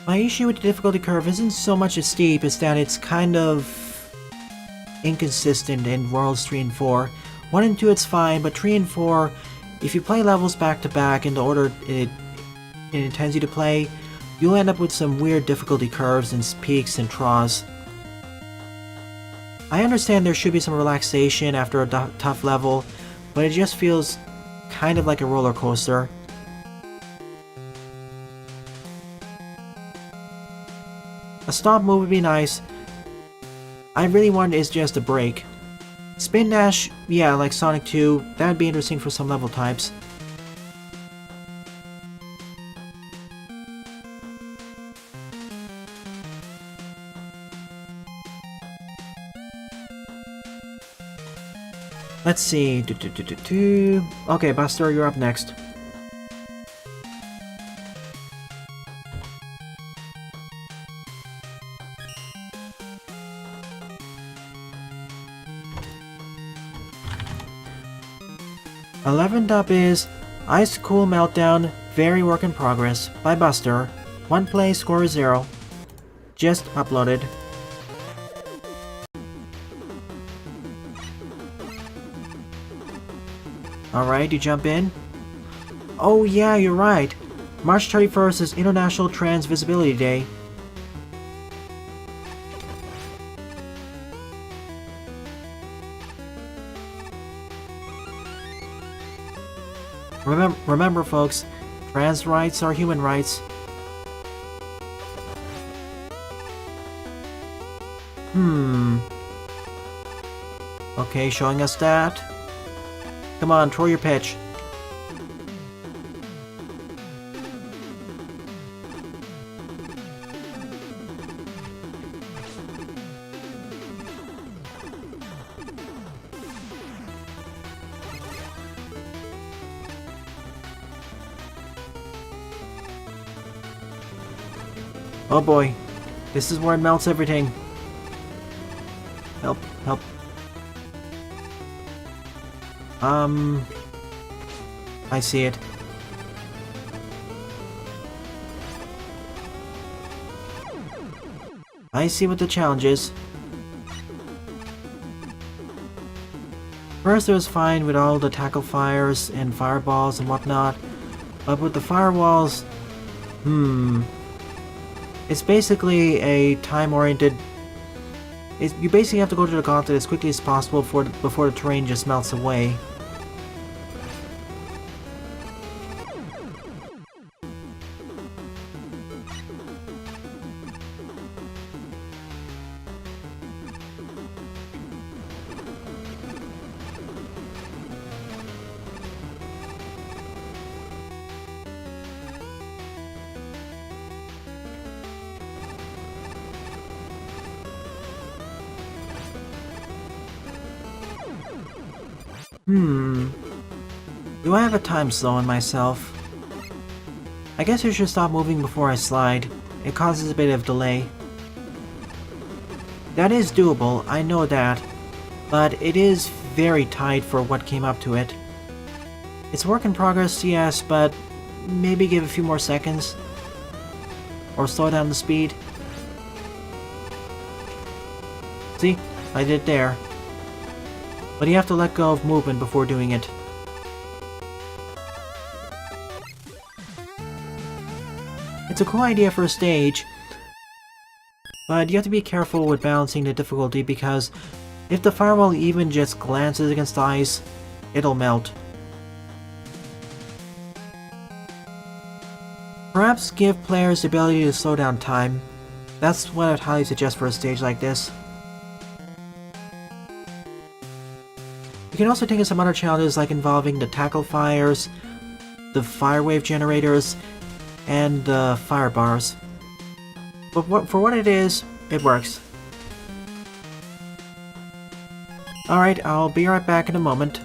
My issue with the difficulty curve isn't so much as steep as that it's kind of inconsistent in Worlds 3 and 4. 1 and 2 it's fine, but 3 and 4, if you play levels back to back in the order it intends you to play, you'll end up with some weird difficulty curves and peaks and troughs. I understand there should be some relaxation after a tough level, but it just feels kind of like a roller coaster. A stop move would be nice. I really want is just a break. Spin dash, yeah, like Sonic 2, that'd be interesting for some level types. Let's see. Okay, Buster, you're up next. Eleventh up is Ice Cool Meltdown Very Work in Progress by Buster. 1 play, score 0. Just uploaded. Alright, you jump in? Oh yeah, you're right. March 31st is International Trans Visibility Day. Remember folks, trans rights are human rights. Okay, showing us that. Come on, throw your pitch. Oh boy, this is where it melts everything. Help, help. I see it. I see what the challenge is. First it was fine with all the tackle fires and fireballs and whatnot, but with the firewalls, it's basically a time-oriented... You basically have to go to the gauntlet as quickly as possible before the terrain just melts away. Do I have a time slow in myself? I guess I should stop moving before I slide. It causes a bit of delay. That is doable, I know that, but it is very tight for what came up to it. It's a work in progress, yes, but maybe give a few more seconds. Or slow down the speed. See? I did it there. But you have to let go of movement before doing it. It's a cool idea for a stage, but you have to be careful with balancing the difficulty because if the firewall even just glances against the ice, it'll melt. Perhaps give players the ability to slow down time. That's what I'd highly suggest for a stage like this. You can also think of some other challenges like involving the tackle fires, the fire wave generators, and the fire bars. But for what it is, it works. Alright, I'll be right back in a moment.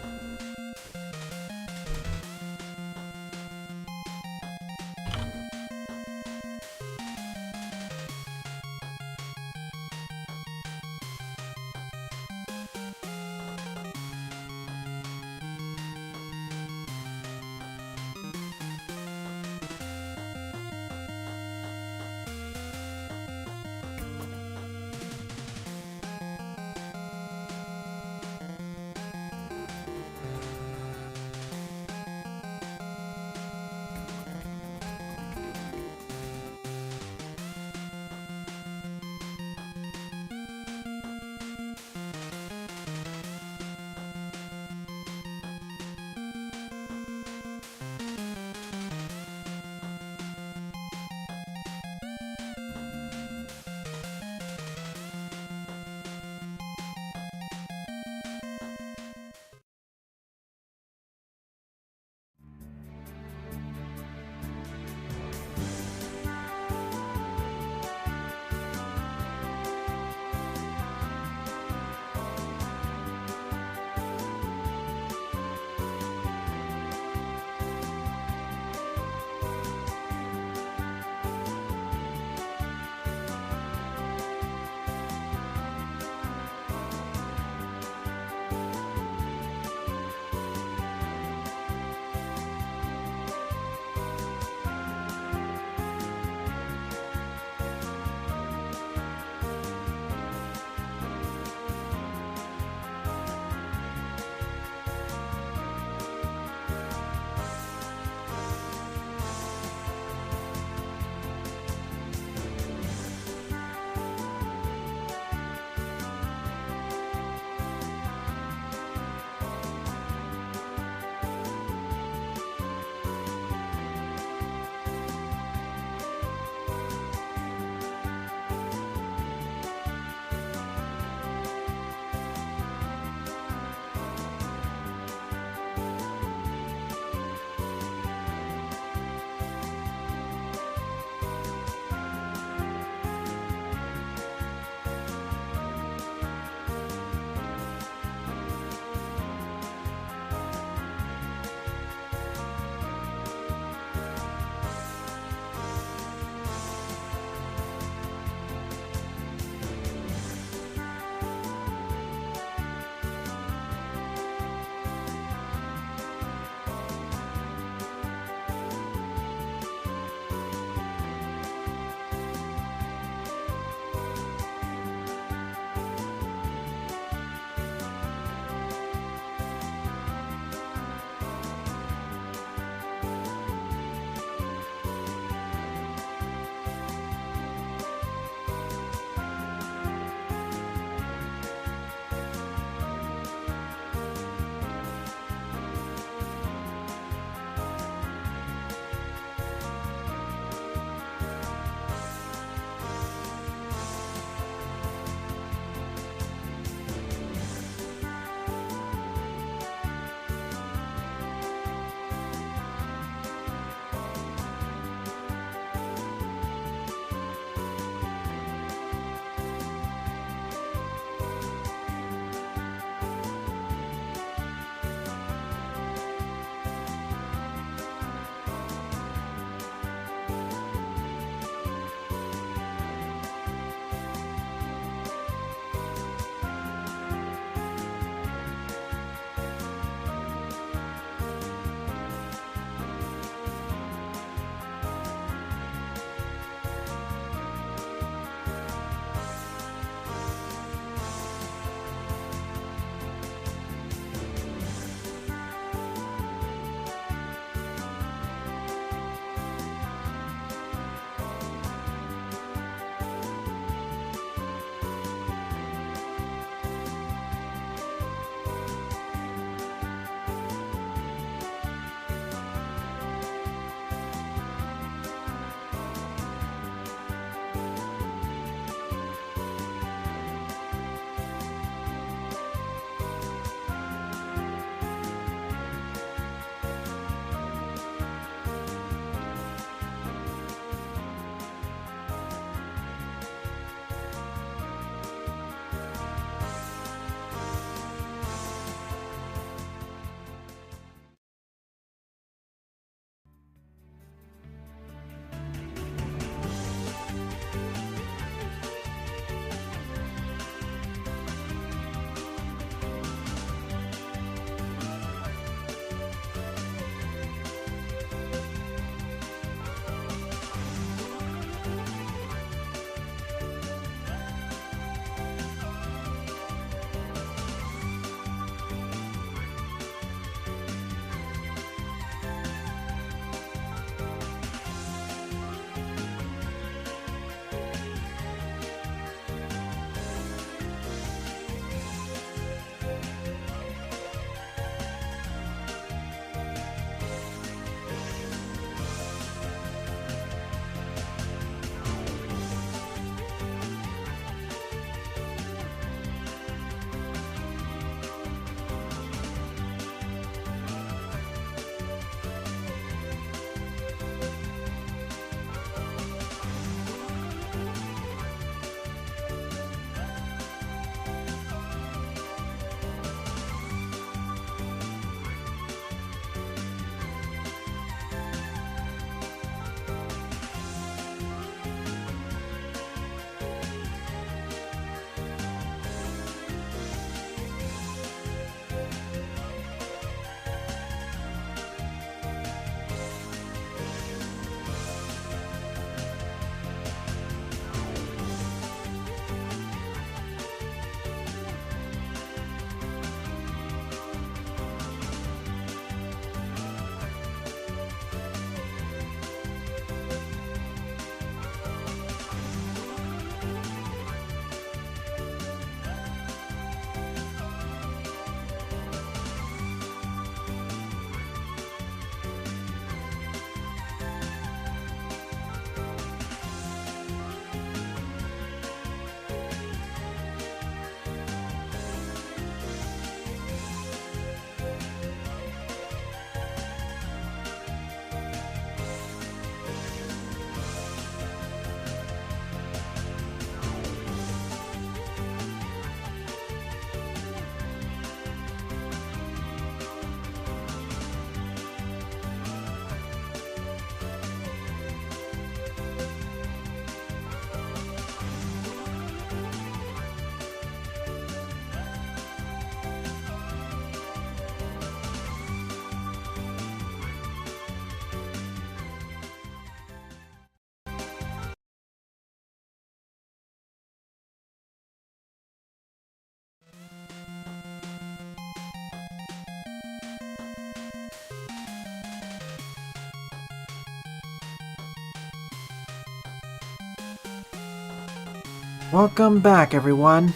Welcome back, everyone.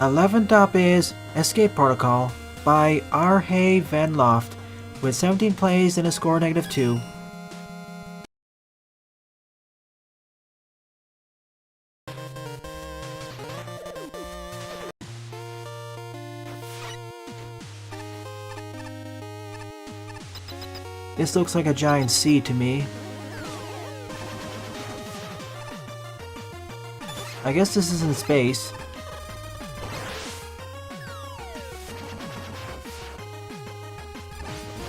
11th up is Escape Protocol by Rhayvenloft with 17 plays and a score -2. This looks like a giant sea to me. I guess this is in space.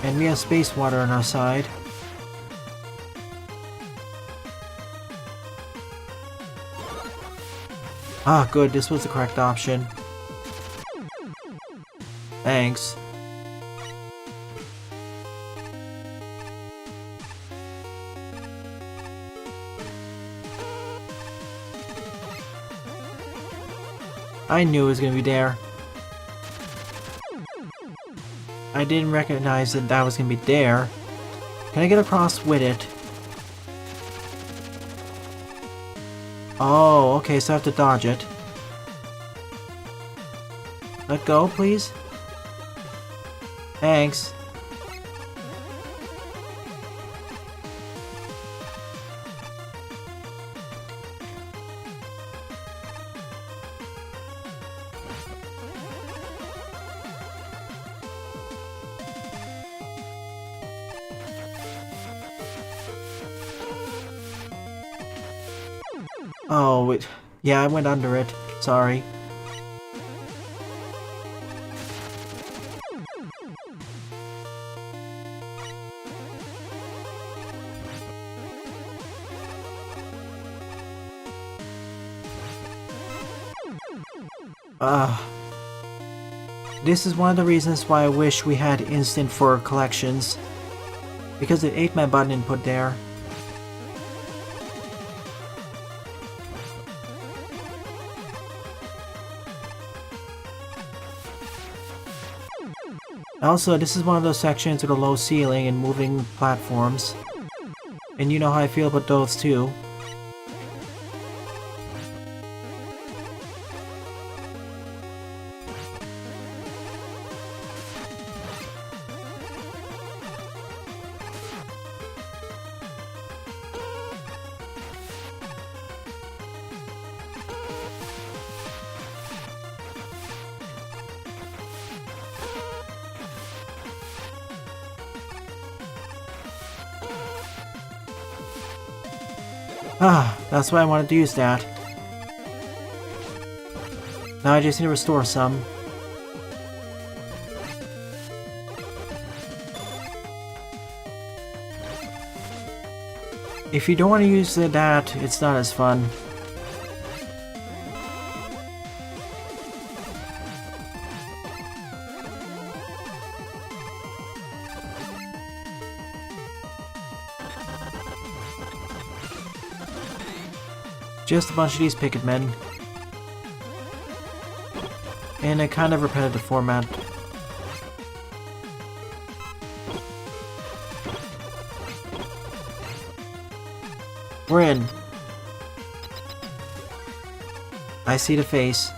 And we have space water on our side. Ah, good, this was the correct option. Thanks. I knew it was gonna be there. I didn't recognize that that was gonna be there. Can I get across with it? Oh, okay, so I have to dodge it. Let go, please. Thanks. Oh, yeah, I went under it. Sorry. This is one of the reasons why I wish we had instant for collections. Because it ate my button input there. Also, this is one of those sections with a low ceiling and moving platforms. And you know how I feel about those too. Ah, that's why I wanted to use that. Now I just need to restore some. If you don't want to use that, it's not as fun. Just a bunch of these picket men. In a kind of repetitive format. We're in. I see the face.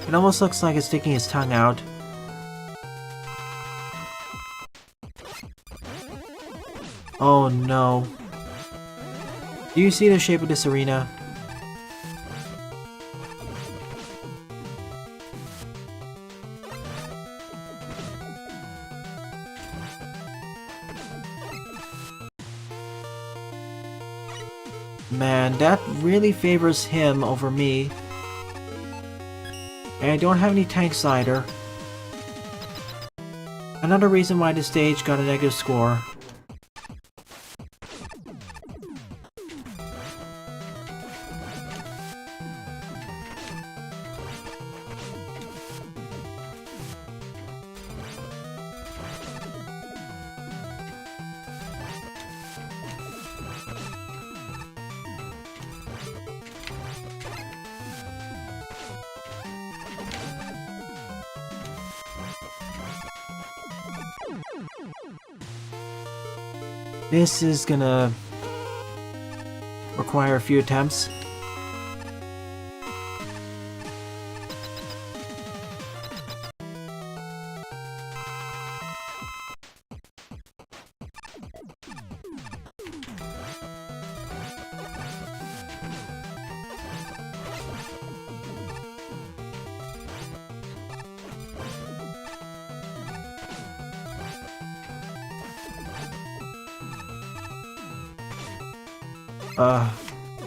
It almost looks like it's sticking its tongue out. Oh no. Do you see the shape of this arena? Man, that really favors him over me. And I don't have any tanks either. Another reason why this stage got a negative score. This is gonna require a few attempts.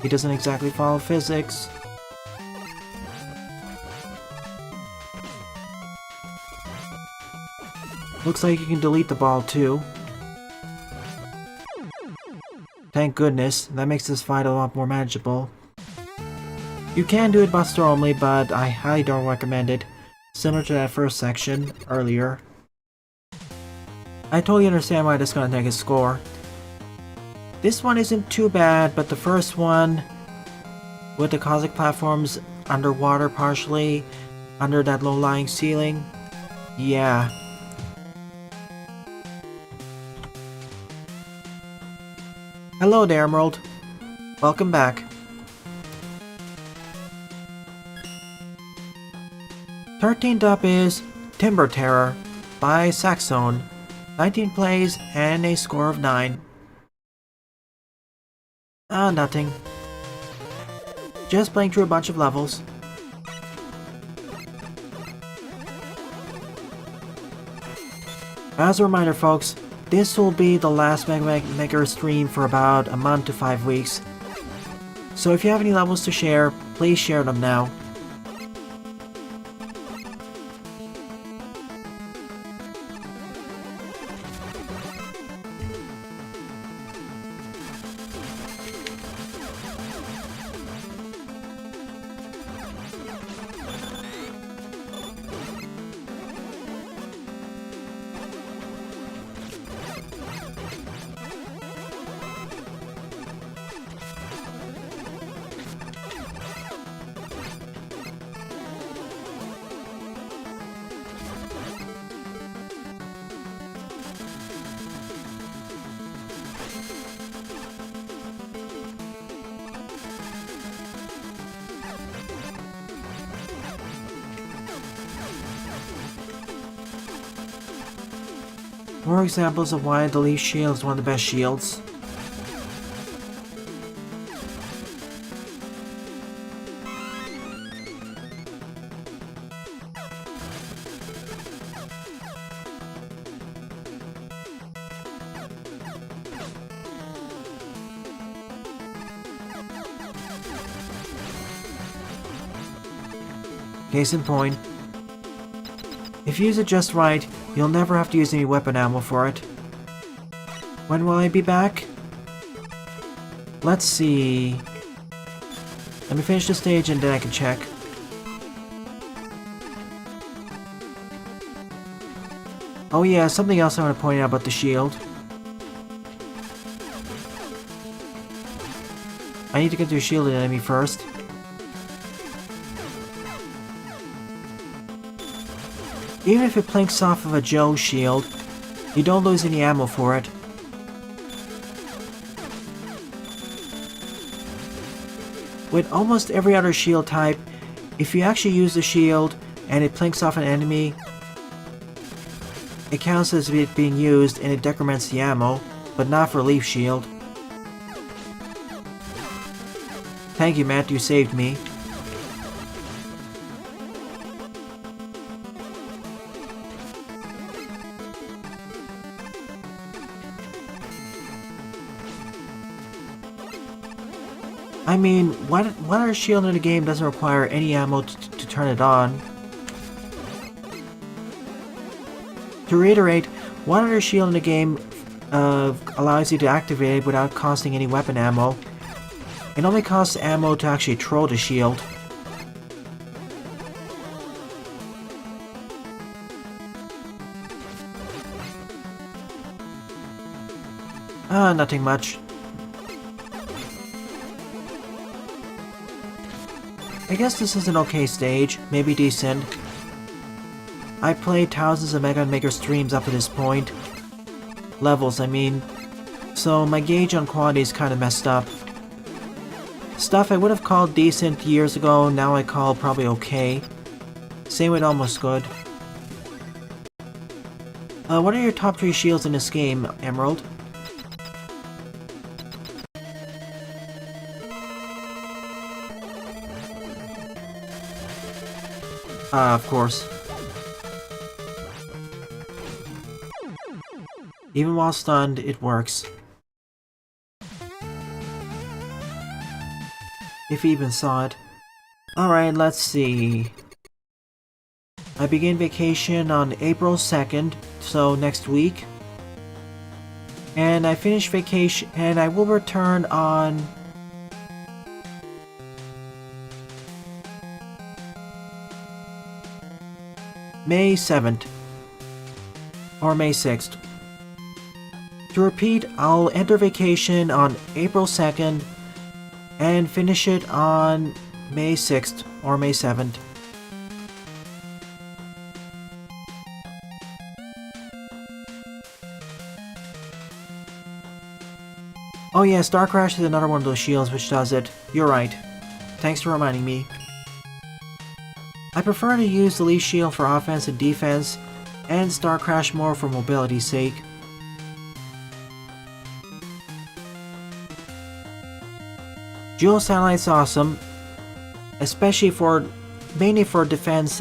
He doesn't exactly follow physics. Looks like you can delete the ball too. Thank goodness, that makes this fight a lot more manageable. You can do it Buster only, but I highly don't recommend it, similar to that first section earlier. I totally understand why this is gonna take his score. This one isn't too bad, but the first one, with the cosmic platforms underwater partially, under that low-lying ceiling, yeah. Hello there, Emerald. Welcome back. 13th up is Timber Terror by Saxzone. 19 plays and a score of 9. Nothing. Just playing through a bunch of levels. As a reminder, folks, this will be the last Megaman Maker stream for about a month to 5 weeks. So if you have any levels to share, please share them now. More examples of why the Leaf Shield is one of the best shields. Case in point, if you use it just right, you'll never have to use any weapon ammo for it. When will I be back? Let's see. Let me finish the stage and then I can check. Oh yeah, something else I want to point out about the shield. I need to get to a shielded enemy first. Even if it plinks off of a Joe shield, you don't lose any ammo for it. With almost every other shield type, if you actually use the shield and it plinks off an enemy, it counts as it being used and it decrements the ammo, but not for Leaf Shield. Thank you, Matt, you saved me. I mean, what other shield in the game doesn't require any ammo to turn it on? To reiterate, what other shield in the game allows you to activate it without costing any weapon ammo? It only costs ammo to actually throw the shield. Nothing much. I guess this is an okay stage, maybe decent. I've played thousands of Megaman Maker streams up to this point. Levels, I mean. so my gauge on quality is kind of messed up. Stuff I would have called decent years ago, now I call probably okay. Same with almost good. What are your top 3 shields in this game, Emerald? Of course. Even while stunned, it works. If you even saw it. Alright, let's see. I begin vacation on April 2nd, so next week. And I finish vacation, and I will return on... May 7th. Or May 6th. To repeat, I'll enter vacation on April 2nd and finish it on May 6th or May 7th. Oh yeah, Star Crash is another one of those shields which does it. You're right. Thanks for reminding me. I prefer to use the Leaf Shield for offense and defense, and Star Crash more for mobility's sake. Dual Satellite's awesome, especially for mainly for defense.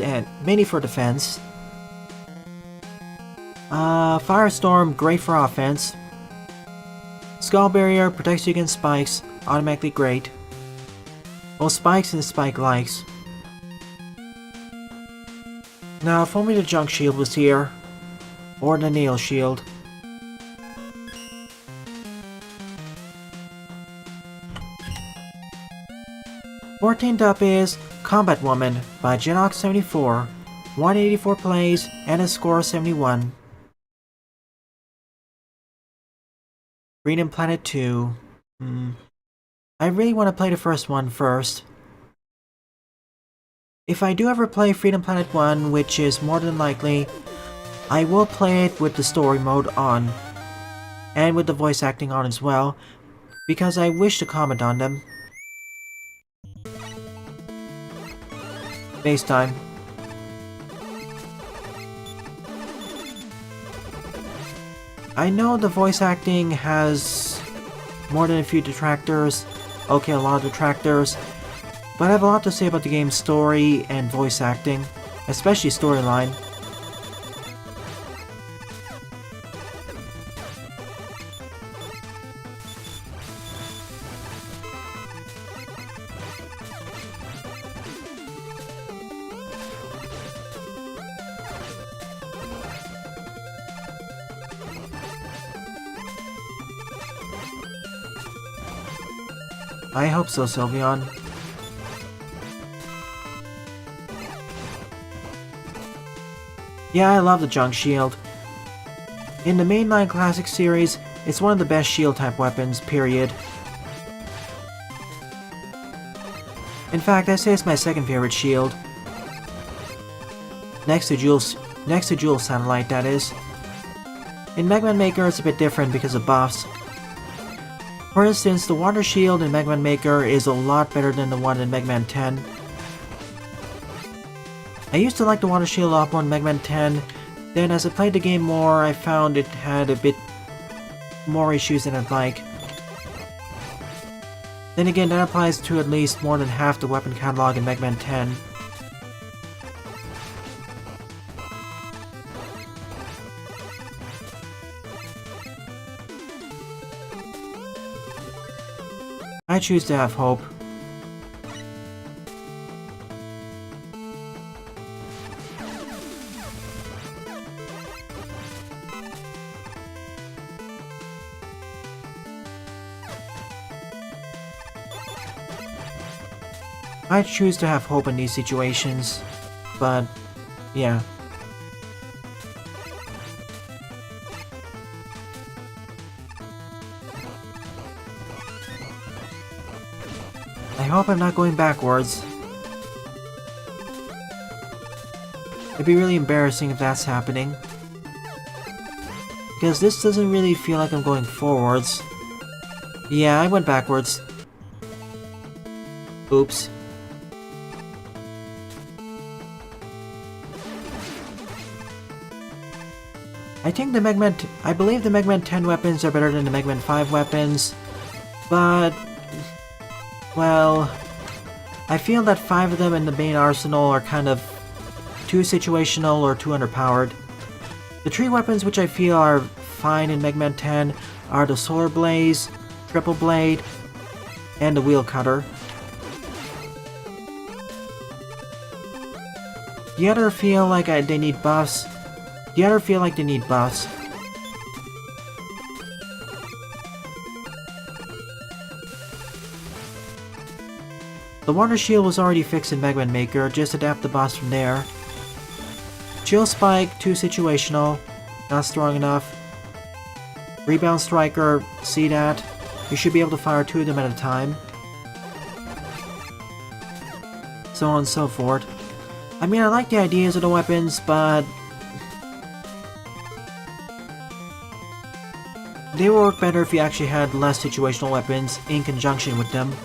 Firestorm, great for offense. Skull Barrier protects you against spikes, automatically great. Both spikes and spike likes. Now, if only the Junk Shield was here, or the Nail Shield. Fourteenth up is Combat Woman by Genox74, 184 plays and a score of 71. Freedom Planet 2. I really want to play the first one first. If I do ever play Freedom Planet 1, which is more than likely, I will play it with the story mode on, and with the voice acting on as well, because I wish to comment on them. FaceTime. I know the voice acting has more than a few detractors, okay, a lot of detractors, but I have a lot to say about the game's story and voice acting, especially storyline. I hope so, Sylveon. Yeah, I love the Junk Shield. In the mainline Classic series, it's one of the best shield-type weapons, period. In fact, I say it's my second favorite shield. Next to Jewel Satellite, that is. In Mega Man Maker, it's a bit different because of buffs. For instance, the Water Shield in Mega Man Maker is a lot better than the one in Mega Man 10. I used to like the Water Shield a lot more in Mega Man 10, then as I played the game more, I found it had a bit more issues than I'd like. Then again, that applies to at least more than half the weapon catalog in Mega Man 10. I choose to have hope. I choose to have hope in these situations, but yeah. I hope I'm not going backwards. It'd be really embarrassing if that's happening. Because this doesn't really feel like I'm going forwards. Yeah, I went backwards. Oops. I think I believe the Megaman 10 weapons are better than the Megaman 5 weapons, but, well, I feel that 5 of them in the main arsenal are kind of too situational or too underpowered. The 3 weapons which I feel are fine in Megaman 10 are the Solar Blaze, Triple Blade, and the Wheel Cutter. The other feel like they need buffs. The other feel like they need buffs. The Water Shield was already fixed in Megaman Maker, just adapt the boss from there. Chill Spike, too situational, not strong enough. Rebound Striker, see that. You should be able to fire 2 of them at a time. So on and so forth. I mean, I like the ideas of the weapons, but they would work better if you actually had less situational weapons in conjunction with them.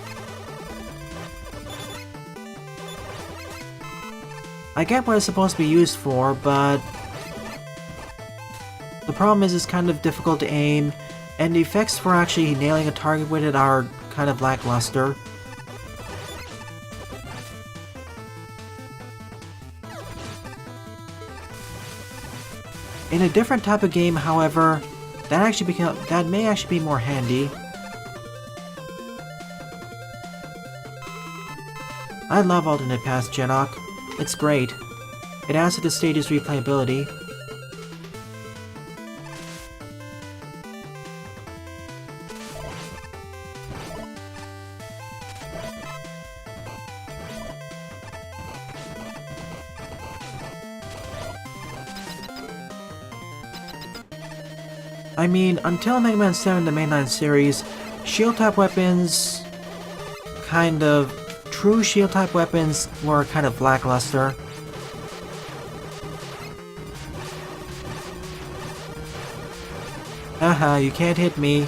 I get what it's supposed to be used for, but the problem is it's kind of difficult to aim, and the effects for actually nailing a target with it are kind of lackluster. In a different type of game, however, that may actually be more handy. I love Alternate Paths Genok. It's great. It adds to the stage's replayability. I mean, until Mega Man 7 the mainline series, shield-type weapons, true shield-type weapons were kind of lackluster. Haha, you can't hit me.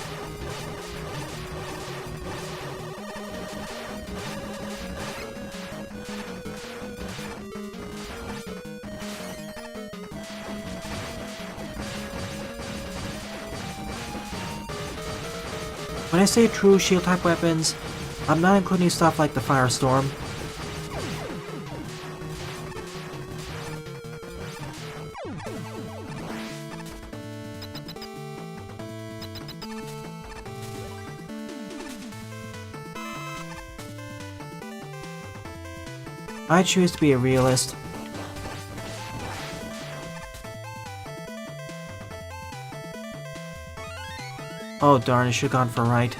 When I say true shield-type weapons, I'm not including stuff like the Firestorm. I choose to be a realist. Oh darn, I should've gone for right.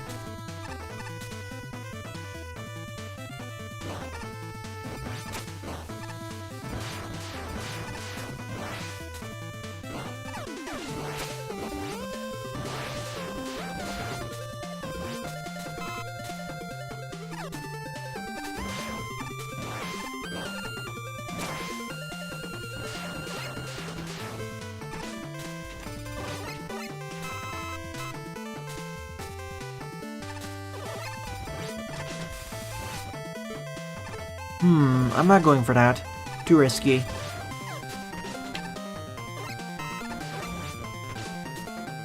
I'm not going for that. Too risky.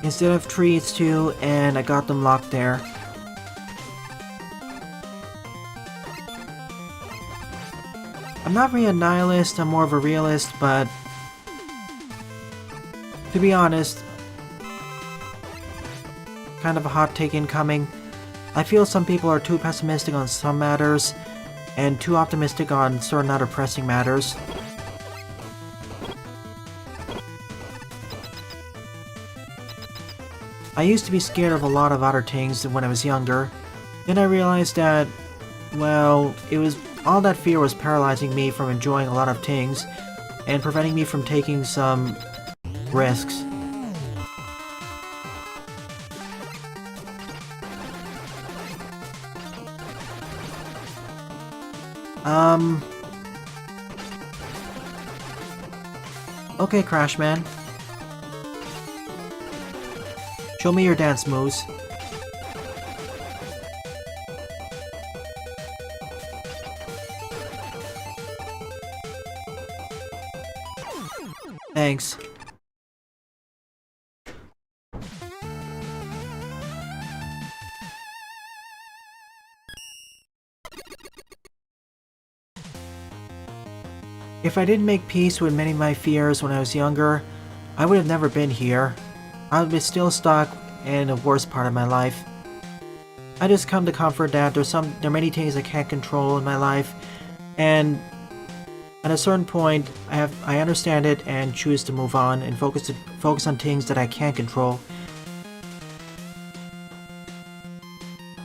Instead of 3, it's 2, and I got them locked there. I'm not really a nihilist, I'm more of a realist, but to be honest, kind of a hot take incoming. I feel some people are too pessimistic on some matters, and too optimistic on certain other pressing matters. I used to be scared of a lot of other things when I was younger. Then I realized that, well, all that fear was paralyzing me from enjoying a lot of things, and preventing me from taking some risks. Okay, Crashman. Show me your dance moves. Thanks. If I didn't make peace with many of my fears when I was younger, I would have never been here. I would be still stuck in the worst part of my life. I just come to comfort that there are many things I can't control in my life, and at a certain point, I understand it and choose to move on and focus on things that I can't control.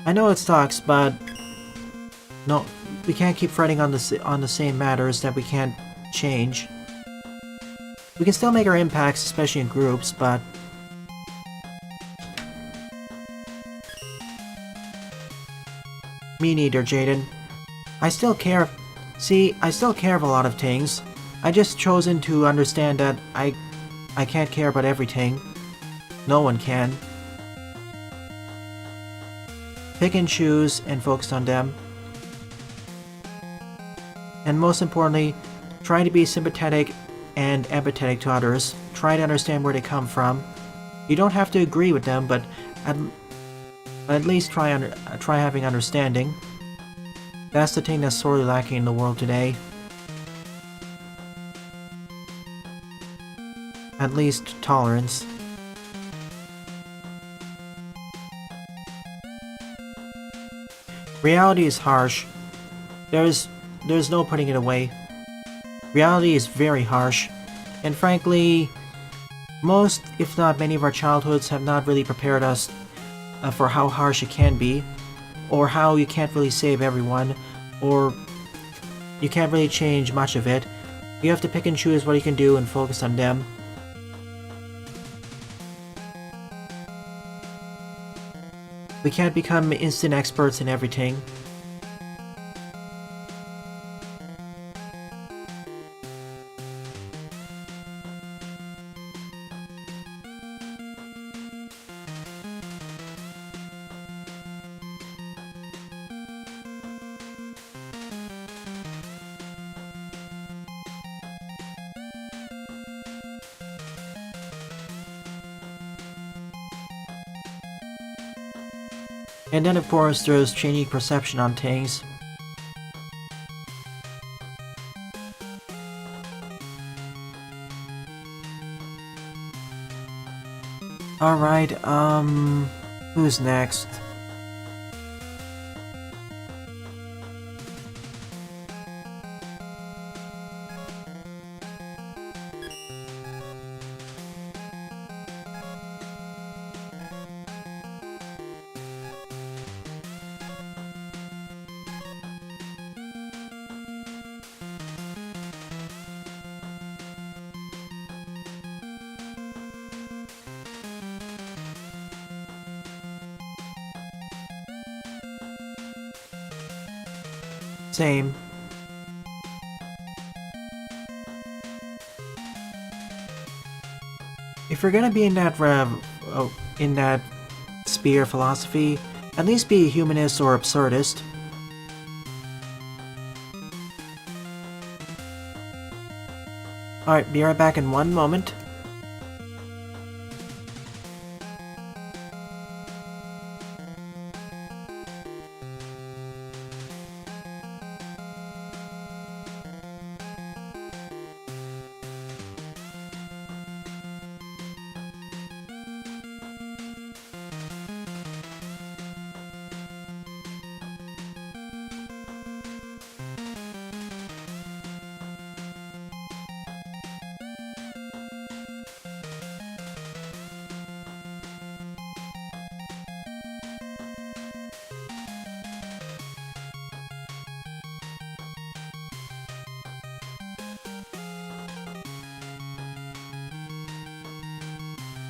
I know it sucks, but no, we can't keep fretting on the same matters that we can't change. We can still make our impacts, especially in groups, but me neither, Jaden. I still care. See, I still care of a lot of things. I just chosen to understand that I can't care about everything. No one can. Pick and choose and focus on them. And most importantly, try to be sympathetic and empathetic to others. Try to understand where they come from. You don't have to agree with them, but at least try having understanding. That's the thing that's sorely lacking in the world today. At least tolerance. Reality is harsh. There's no putting it away. Reality is very harsh, and frankly, most, if not many of our childhoods have not really prepared us for how harsh it can be, or how you can't really save everyone, or you can't really change much of it. You have to pick and choose what you can do and focus on them. We can't become instant experts in everything. And then of course there's changing perception on things. Alright, who's next? Same. If you're gonna be in that sphere philosophy, at least be a humanist or absurdist. Alright, be right back in one moment.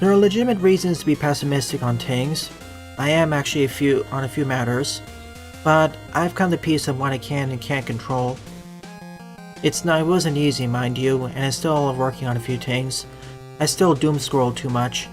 There are legitimate reasons to be pessimistic on things. I am actually on a few matters, but I've come to peace on what I can and can't control. It wasn't easy, mind you, and I'm still working on a few things. I still doom scroll too much.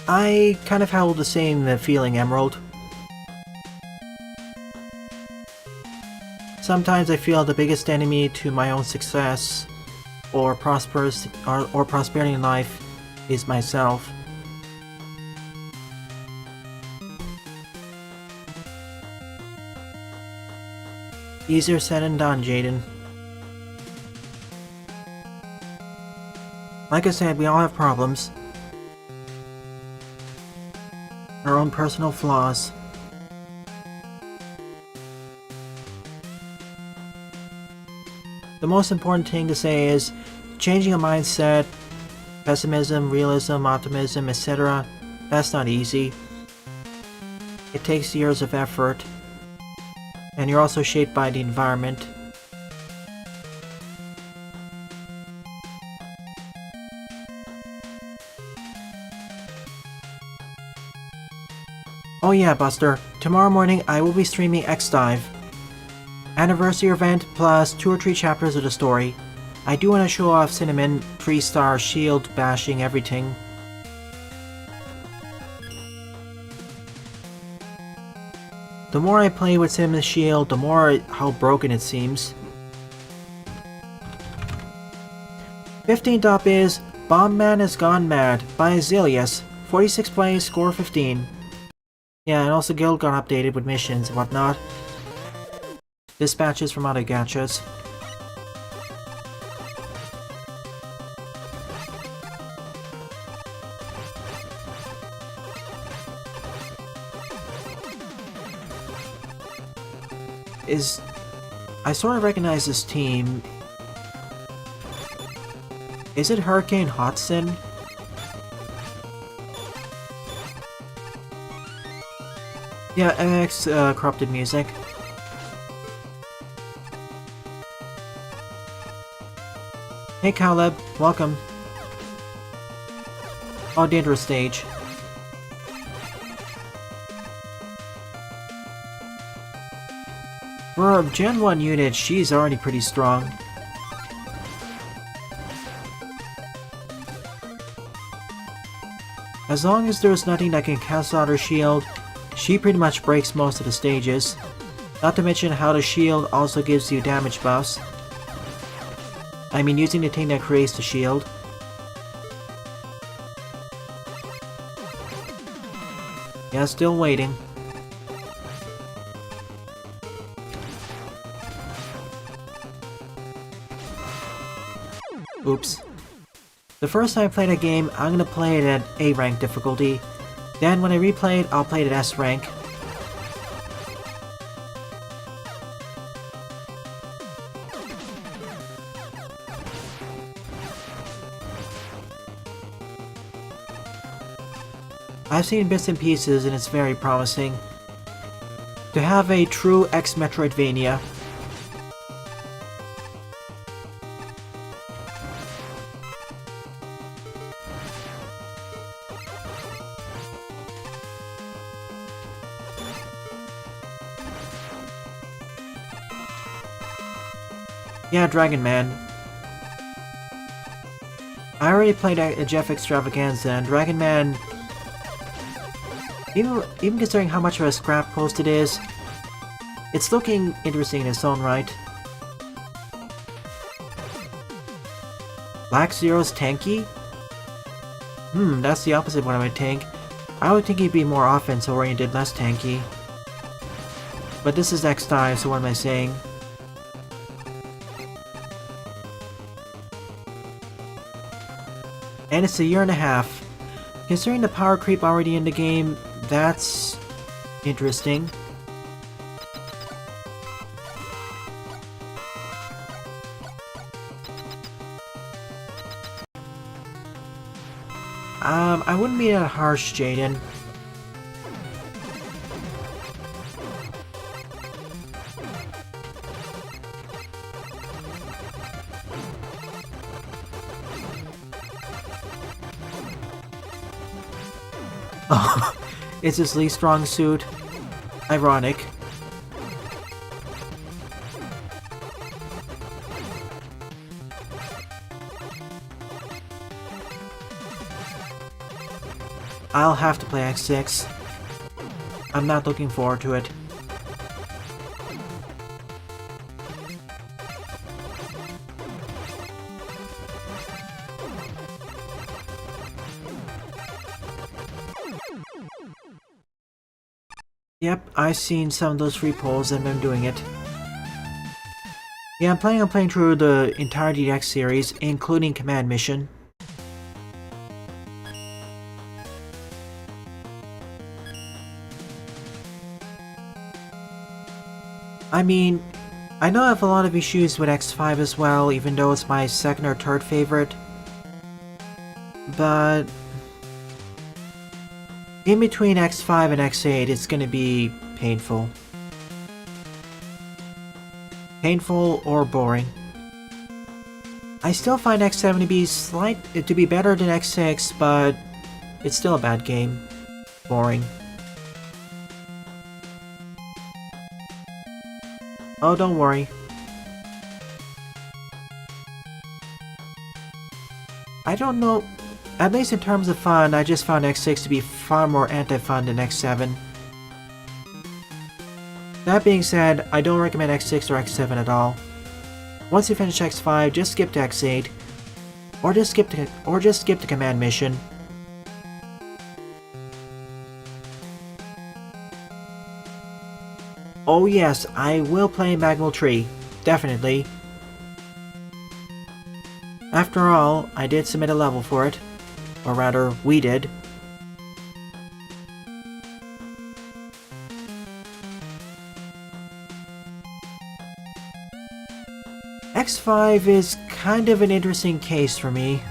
I kind of held the same feeling, Emerald. Sometimes I feel the biggest enemy to my own success or prosperity in life is myself. Easier said than done, Jaden. Like I said, we all have problems. Our own personal flaws. The most important thing to say is changing a mindset, pessimism, realism, optimism, etc. That's not easy. It takes years of effort. And you're also shaped by the environment. Oh yeah, Buster. Tomorrow morning I will be streaming X-Dive. Anniversary event plus 2 or 3 chapters of the story. I do want to show off Cinnamon 3-star shield bashing everything. The more I play with Cinnamon's shield, the more how broken it seems. 15th up is Bombman Has Gone Mad by Azilius. 46 plays, score 15. Yeah, and also Guild got updated with missions and whatnot. Dispatches from other gachas. I sort of recognize this team. Is it Hurricane Hotson? Yeah, MX corrupted music. Hey Cowleb, welcome. Oh, dangerous stage. For a Gen 1 unit, she's already pretty strong. As long as there's nothing that can cancel out her shield, she pretty much breaks most of the stages. Not to mention how the shield also gives you damage buffs. I mean using the thing that creates the shield. Yeah, still waiting. Oops. The first time I play that game, I'm gonna play it at A rank difficulty. Then when I replay it, I'll play it at S rank. I've seen bits and pieces and it's very promising. To have a true X-Metroidvania. Yeah, Dragon Man. I already played a Jeff Extravaganza, and Dragon Man, even considering how much of a scrap post it is, it's looking interesting in its own right. Black Zero's tanky? That's the opposite of what I would think. I would think he'd be more offense oriented, less tanky. But this is X-Dive, so what am I saying? And it's a year and a half. Considering the power creep already in the game, that's interesting. I wouldn't be that harsh, Jaden. Oh, it's his least strong suit. Ironic. I'll have to play X6. I'm not looking forward to it. Yep, I've seen some of those free polls and I'm doing it. Yeah, I'm planning on playing through the entire DX series, including Command Mission. I mean, I know I have a lot of issues with X5 as well, even though it's my second or third favorite. But in between X5 and X8, it's gonna be painful. Painful or boring. I still find X7 to be better than X6, but it's still a bad game. Boring. Oh, don't worry. I don't know. At least in terms of fun, I just found X6 to be far more anti-fun than X7. That being said, I don't recommend X6 or X7 at all. Once you finish X5, just skip to X8, or just skip to Command Mission. Oh yes, I will play Magmal Tree, definitely. After all, I did submit a level for it, or rather, we did. X5 is kind of an interesting case for me.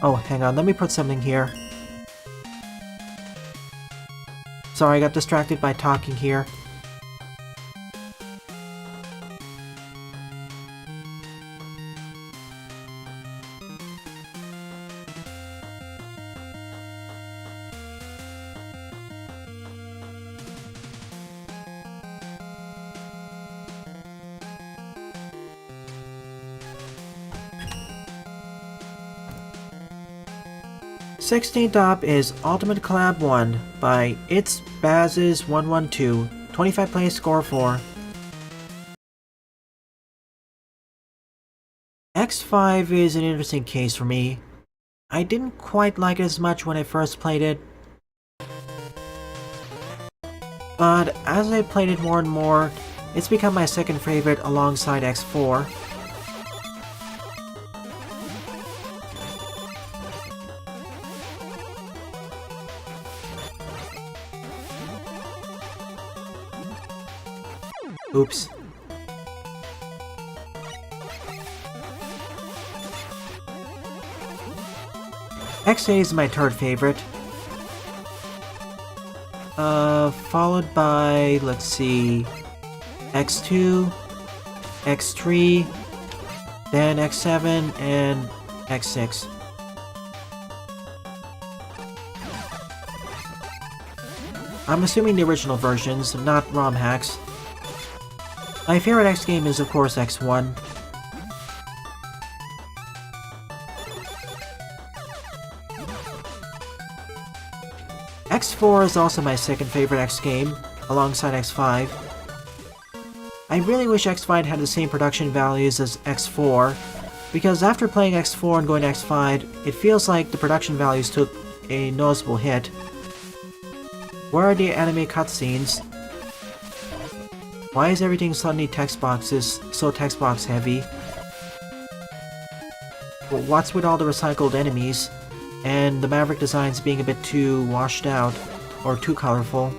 Oh, hang on, let me put something here. Sorry, I got distracted by talking here. Sixteenth up is Ultimate Collab 1 by It's Baz's 112, 25 play score 4. X5 is an interesting case for me. I didn't quite like it as much when I first played it, but as I played it more and more, it's become my second favorite alongside X4. Oops. X8 is my third favorite. Followed by, let's see, X2, X3, then X7, and X6. I'm assuming the original versions, not ROM hacks. My favorite X game is of course X1. X4 is also my second favorite X game, alongside X5. I really wish X5 had the same production values as X4, because after playing X4 and going to X5, it feels like the production values took a noticeable hit. Where are the anime cutscenes? Why is everything suddenly text boxes so text box heavy? What's with all the recycled enemies? And the Maverick designs being a bit too washed out, or too colorful.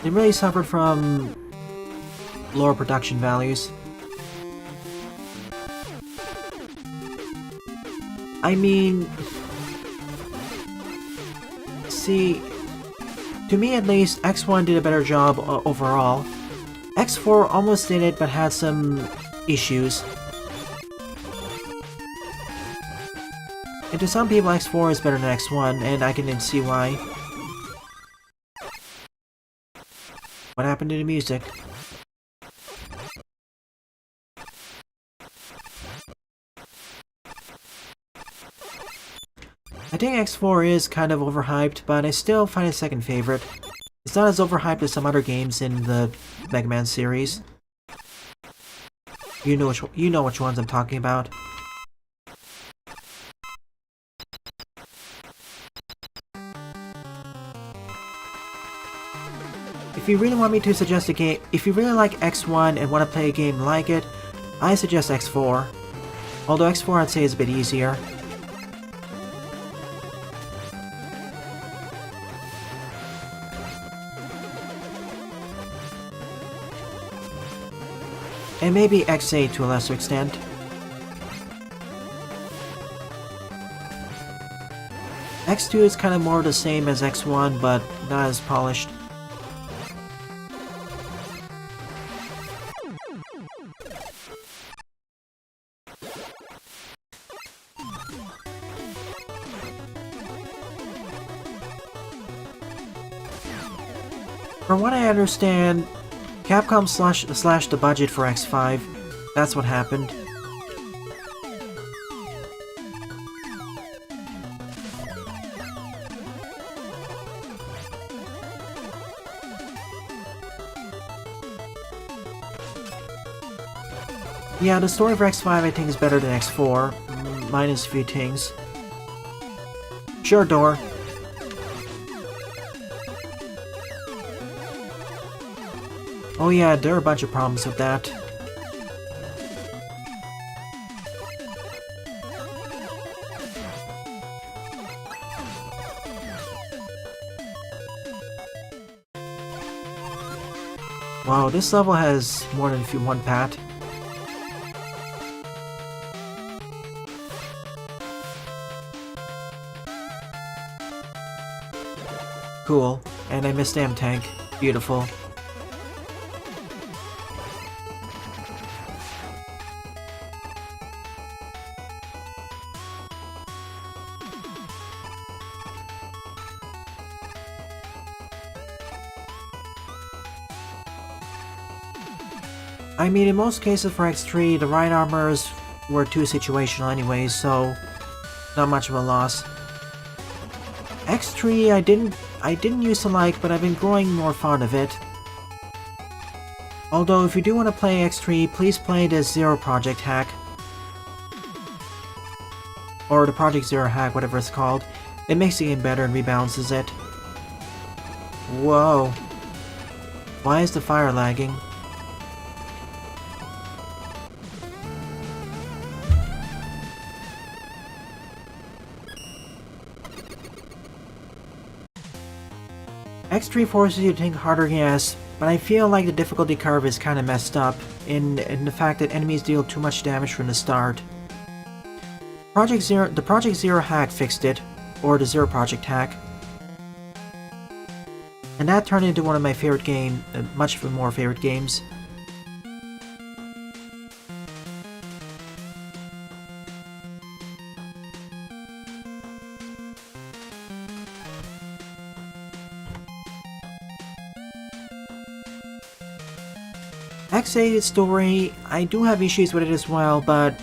They really suffered from lower production values. I mean, see, to me at least, X1 did a better job overall. X4 almost did it, but had some issues. And to some people, X4 is better than X1, and I can see why. What happened to the music? think X4 is kind of overhyped, but I still find it second favorite. It's not as overhyped as some other games in the Mega Man series. You know which ones I'm talking about. If you really want me to suggest a game, if you really like X1 and want to play a game like it, I suggest X4. Although X4 I'd say is a bit easier. And maybe X8 to a lesser extent. X2 is kind of more the same as X1, but not as polished. From what I understand, Capcom slashed the budget for X5. That's what happened. Yeah, the story for X5 I think is better than X4, minus a few things. Sure, Dor. Oh yeah, there are a bunch of problems with that. Wow, this level has more than one pat. Cool, and I missed damn tank. Beautiful. I mean, in most cases for X3, the right armors were too situational anyways, so not much of a loss. X3 I didn't used to like, but I've been growing more fond of it. Although if you do want to play X3, please play the Zero Project hack. Or the Project Zero hack, whatever it's called. It makes the game better and rebalances it. Whoa. Why is the fire lagging? X3 forces you to think harder, yes, but I feel like the difficulty curve is kinda messed up in the fact that enemies deal too much damage from the start. The Project Zero hack fixed it, or the Zero Project hack. And that turned into one of my favorite much more favorite games. X8's story, I do have issues with it as well, but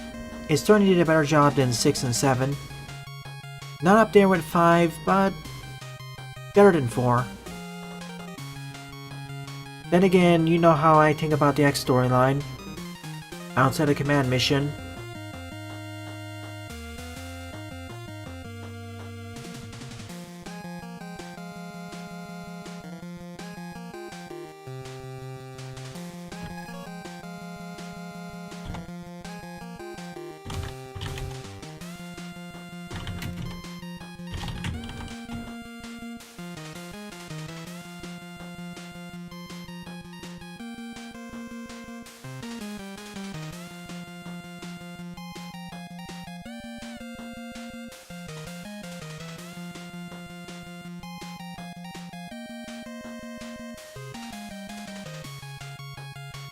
it certainly did a better job than 6 and 7. Not up there with 5, but better than 4. Then again, you know how I think about the X storyline. Outside the command mission.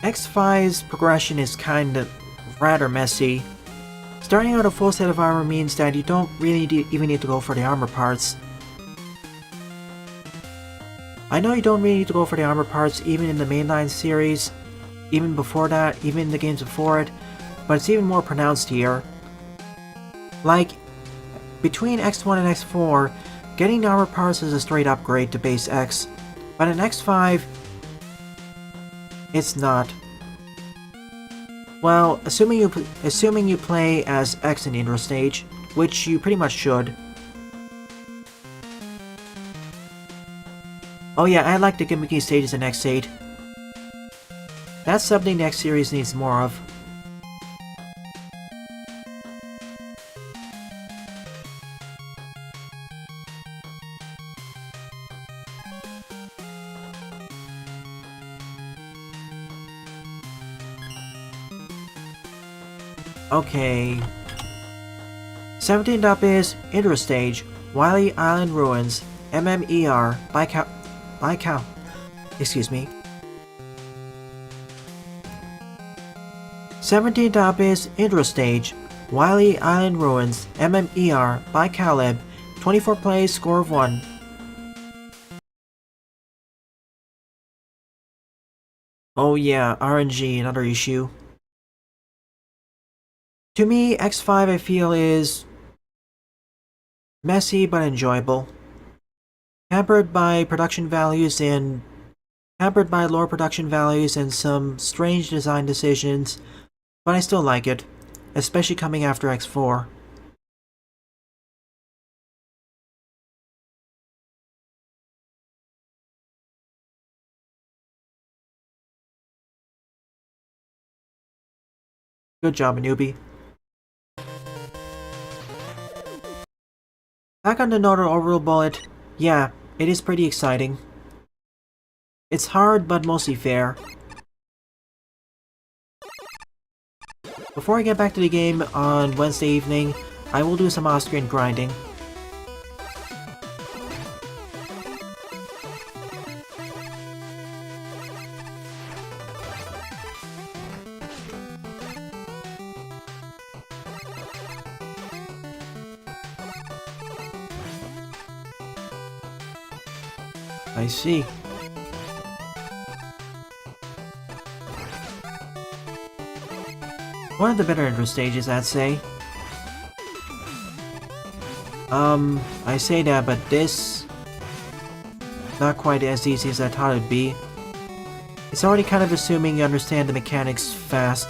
X5's progression is rather messy. Starting out a full set of armor means that you don't really even need to go for the armor parts. I know you don't really need to go for the armor parts even in the mainline series, even before that, even in the games before it, but it's even more pronounced here. Like, between X1 and X4, getting the armor parts is a straight upgrade to base X, but in X5, it's not. Well, assuming you play as X in the intro stage, which you pretty much should. Oh yeah, I like the gimmicky stages in X8. That's something the X series needs more of. Okay. 17th up is Intro Stage, Wily Island Ruins, MMER by excuse me. 17th up is Intro Stage, Wily Island Ruins, MMER by Cowleb, 24 plays, score of 1. Oh yeah, RNG, another issue. To me, X5 I feel is messy but enjoyable. Hampered by lower production values and some strange design decisions, but I still like it, especially coming after X4. Good job, Minobi. Back on the Notor Orbital Bullet, yeah, it is pretty exciting. It's hard, but mostly fair. Before I get back to the game on Wednesday evening, I will do some off-screen grinding. I see. One of the better intro stages, I'd say. I say that, but this... not quite as easy as I thought it'd be. It's already kind of assuming you understand the mechanics fast.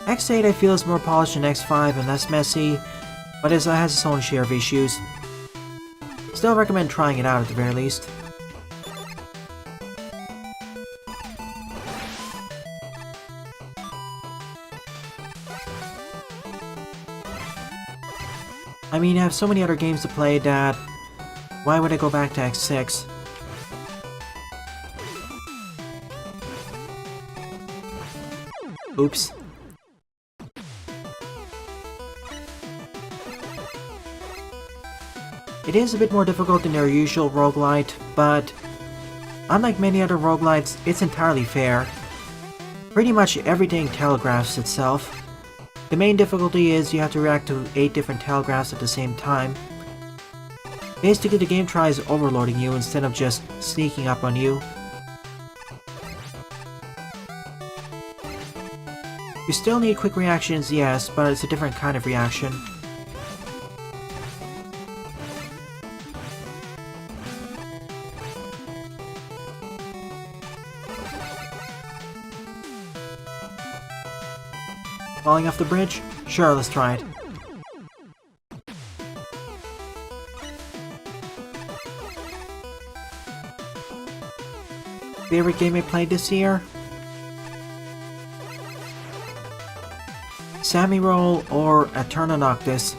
X8 I feel is more polished than X5 and less messy, but it has its own share of issues. Still recommend trying it out at the very least. I mean, I have so many other games to play that... why would I go back to X6? Oops. It is a bit more difficult than their usual roguelite, but unlike many other roguelites, it's entirely fair. Pretty much everything telegraphs itself. The main difficulty is you have to react to 8 different telegraphs at the same time. Basically, the game tries overloading you instead of just sneaking up on you. You still need quick reactions, yes, but it's a different kind of reaction. Falling off the bridge? Sure, let's try it. Favorite game I played this year? Sammy Roll or Eterna Noctis.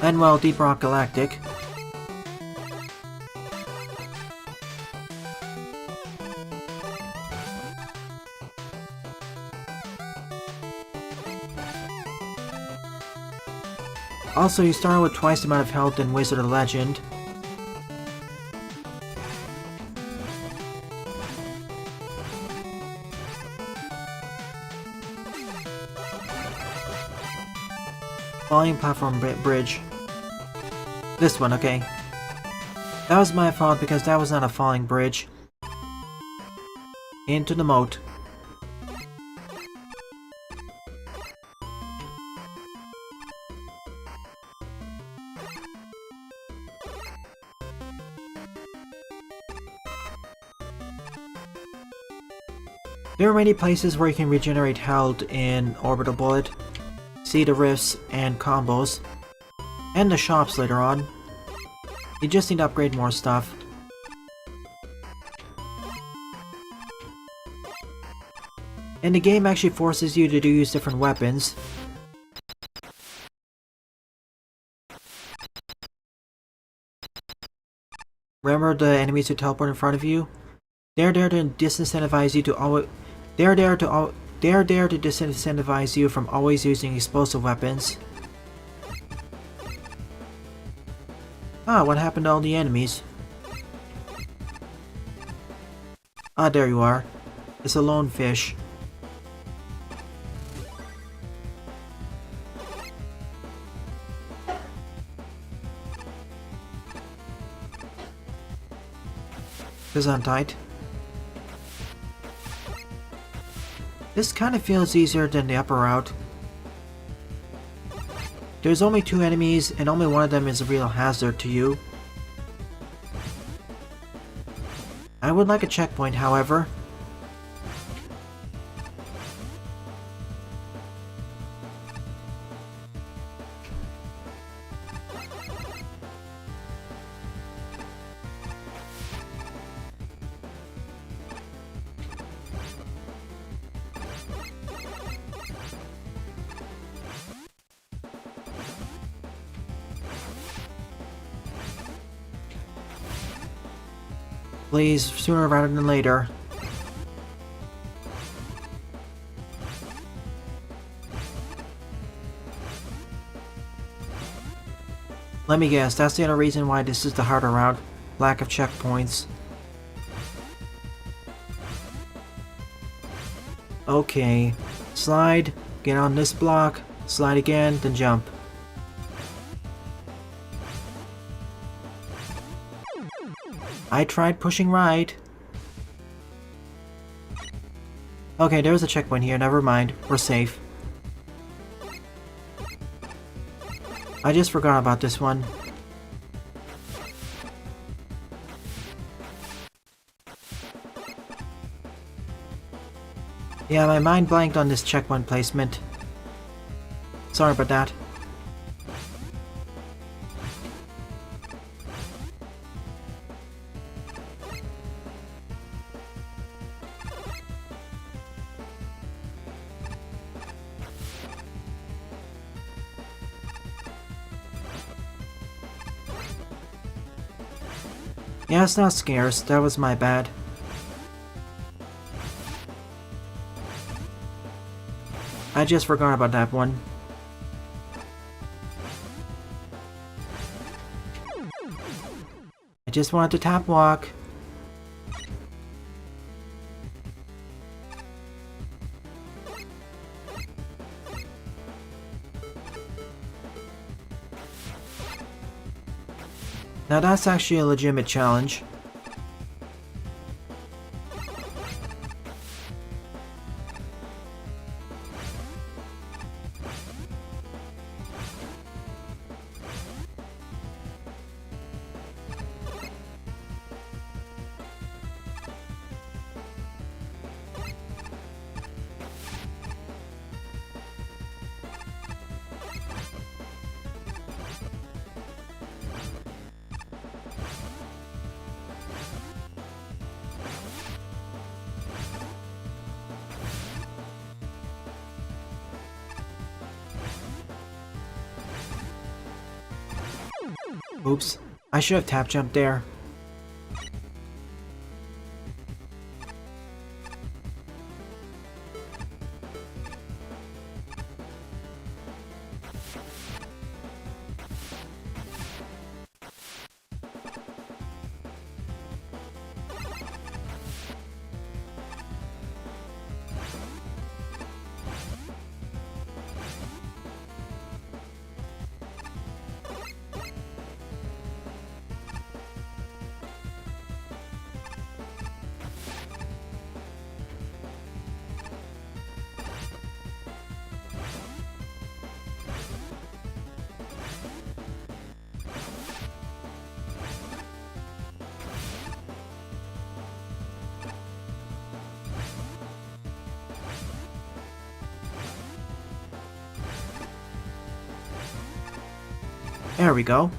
And well, Deep Rock Galactic. Also, you start with twice the amount of health in Wizard of Legend. Falling platform bridge. This one, okay. That was my fault because that was not a falling bridge. Into the moat. There are many places where you can regenerate health in Orbital Bullet, see the rifts and combos, and the shops later on. You just need to upgrade more stuff. And the game actually forces you to use different weapons. Remember the enemies who teleport in front of you? They're there to disincentivize you to always. They're there to disincentivize you from always using explosive weapons. Ah, what happened to all the enemies? Ah, there you are. It's a lone fish. Tight. This kind of feels easier than the upper route. There's only 2 enemies and only one of them is a real hazard to you. I would like a checkpoint, however. Please, sooner rather than later. Let me guess, that's the other reason why this is the harder route. Lack of checkpoints. Okay. Slide, get on this block, slide again, then jump. I tried pushing right. Okay, there's a checkpoint here, never mind. We're safe. I just forgot about this one. Yeah, my mind blanked on this checkpoint placement. Sorry about that. Yeah, it's not scarce. That was my bad. I just forgot about that one. I just wanted to tap walk. Now that's actually a legitimate challenge. Oops, I should have tap jumped there. There we go.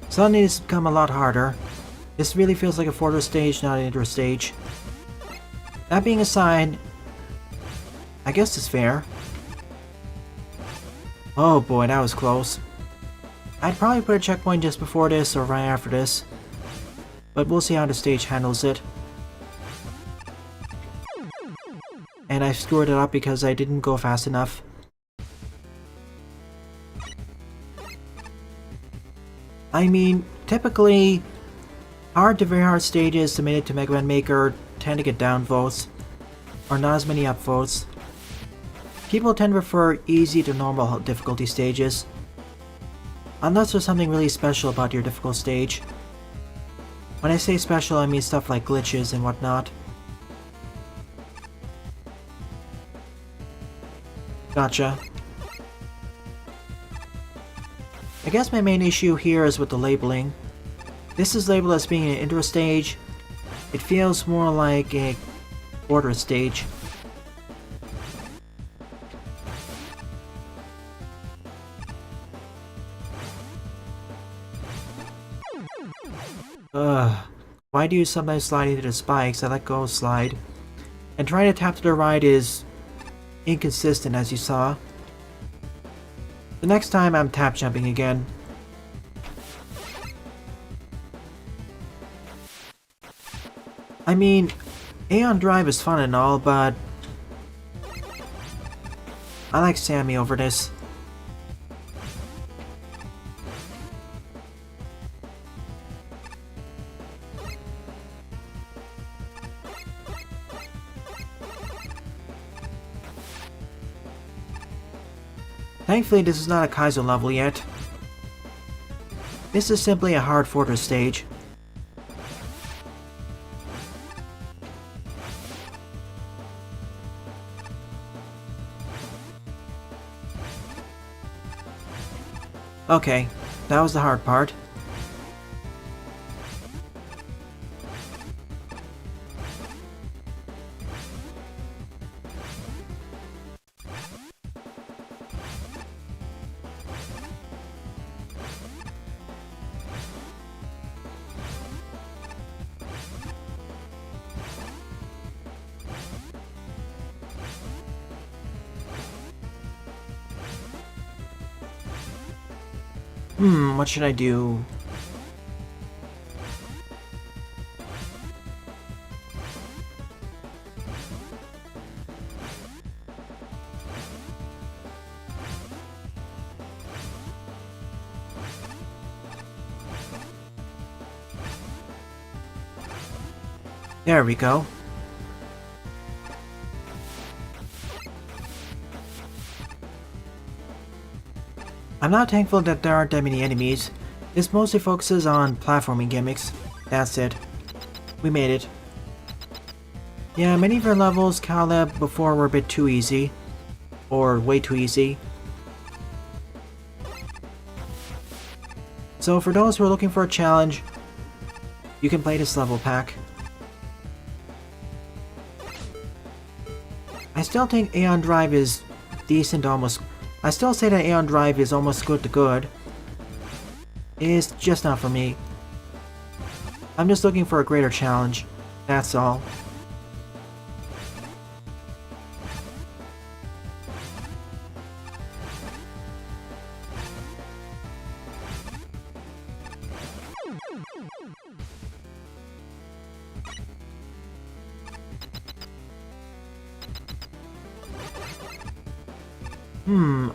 Suddenly it's become a lot harder. This really feels like a further stage, not an inter stage. That being aside, I guess it's fair. Oh boy, that was close. I'd probably put a checkpoint just before this or right after this, but we'll see how the stage handles it. And I screwed it up because I didn't go fast enough. I mean, typically, hard to very hard stages submitted to Mega Man Maker tend to get down votes, or not as many up votes. People tend to prefer easy to normal difficulty stages, unless there's something really special about your difficult stage. When I say special, I mean stuff like glitches and whatnot. Gotcha. I guess my main issue here is with the labeling. This is labeled as being an intro stage. It feels more like a border stage. Why do you sometimes slide into the spikes? I let go, slide. And trying to tap to the right is inconsistent, as you saw. The next time I'm tap jumping again. I mean, Aeon Drive is fun and all, but I like Sammy over this. Thankfully, this is not a Kaizo level yet. This is simply a hard fortress stage. Okay, that was the hard part. What should I do? There we go. I'm not thankful that there aren't that many enemies. This mostly focuses on platforming gimmicks. That's it. We made it. Yeah, many of our levels, Cowleb, before were a bit too easy. Or way too easy. So for those who are looking for a challenge, you can play this level pack. I still think Aeon Drive is decent, almost. I still say that Aeon Drive is almost good to good. It's just not for me. I'm just looking for a greater challenge. That's all.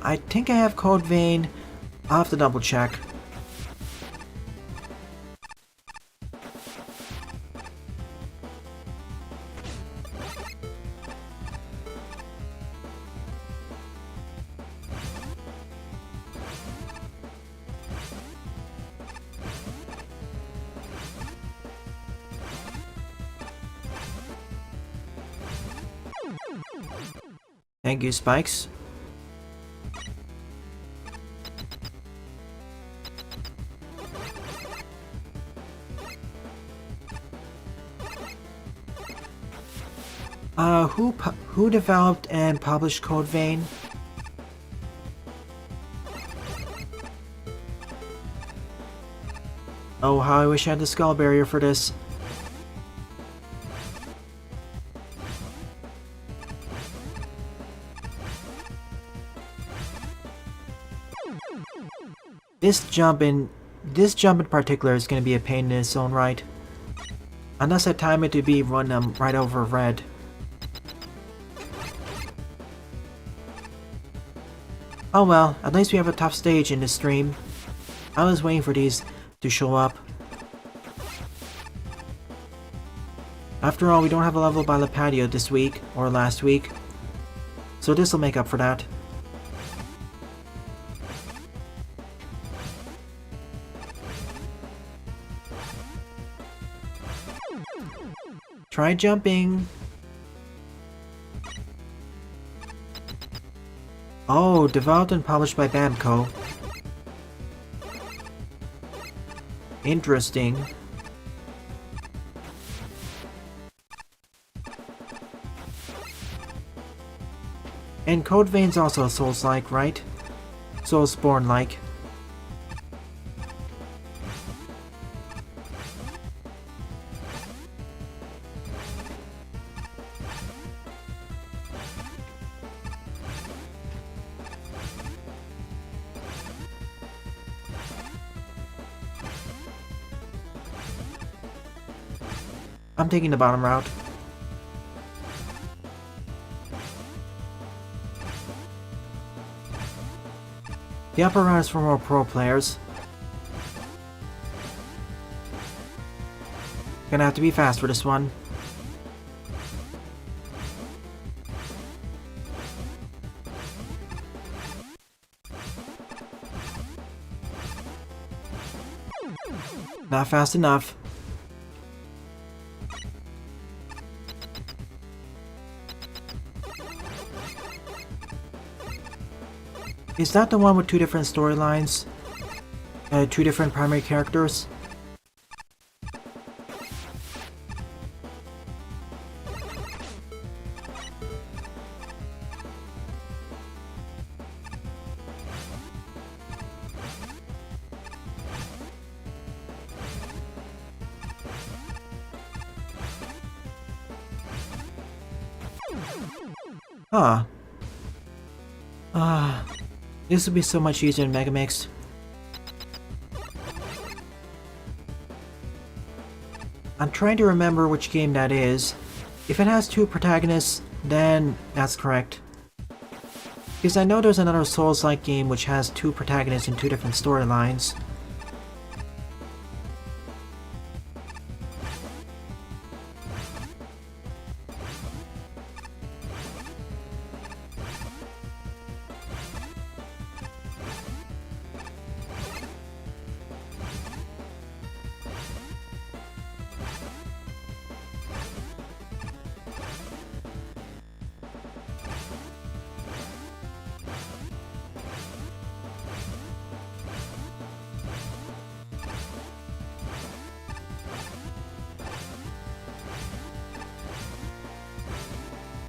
I think I have Code Vein. I'll have to double check. Thank you, Spikes. Who developed and published Code Vein? Oh, how I wish I had the skull barrier for this. This jump in particular is going to be a pain in its own right. Unless I time it to be run right over red. Oh well, at least we have a tough stage in this stream. I was waiting for these to show up. After all, we don't have a level by the patio this week, or last week. So this will make up for that. Try jumping. Oh, developed and published by Bamco. Interesting. And Code Vein's also Souls-like, right? Soulsborne-like. I'm taking the bottom route. The upper route is for more pro players. Gonna have to be fast for this one. Not fast enough. Is that the one with two different storylines? Two different primary characters? Huh. This would be so much easier in Megamix. I'm trying to remember which game that is. If it has two protagonists, then that's correct. Because I know there's another Souls-like game which has two protagonists and two different storylines.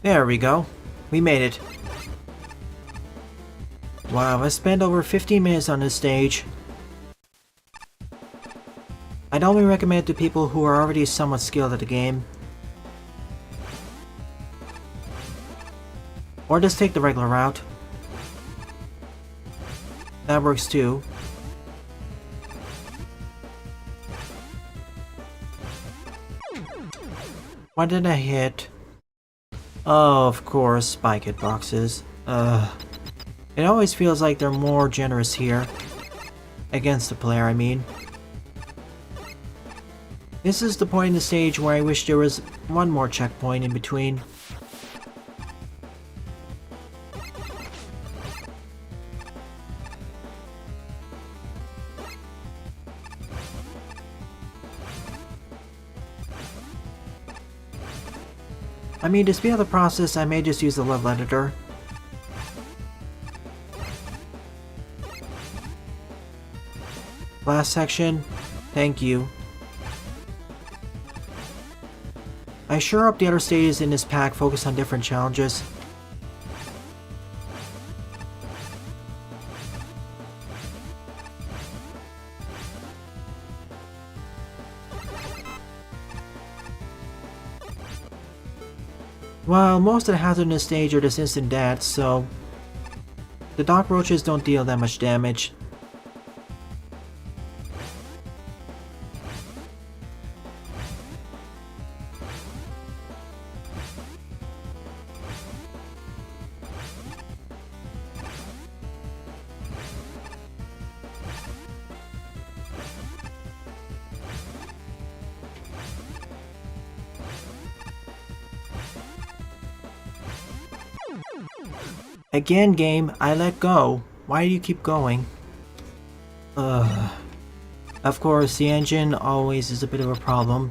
There we go. We made it. Wow, I spent over 15 minutes on this stage. I'd only recommend it to people who are already somewhat skilled at the game. Or just take the regular route. That works too. What did I hit? Oh, of course, spike hitboxes. It always feels like they're more generous here. Against the player, I mean. This is the point in the stage where I wish there was one more checkpoint in between. I mean, to speed up the process, I may just use the level editor. Last section, thank you. I sure hope the other stages in this pack focus on different challenges. While most of the hazards in this stage are just instant deaths, so the dock roaches don't deal that much damage. Again, game, I let go. Why do you keep going? Ugh. Of course, the engine always is a bit of a problem.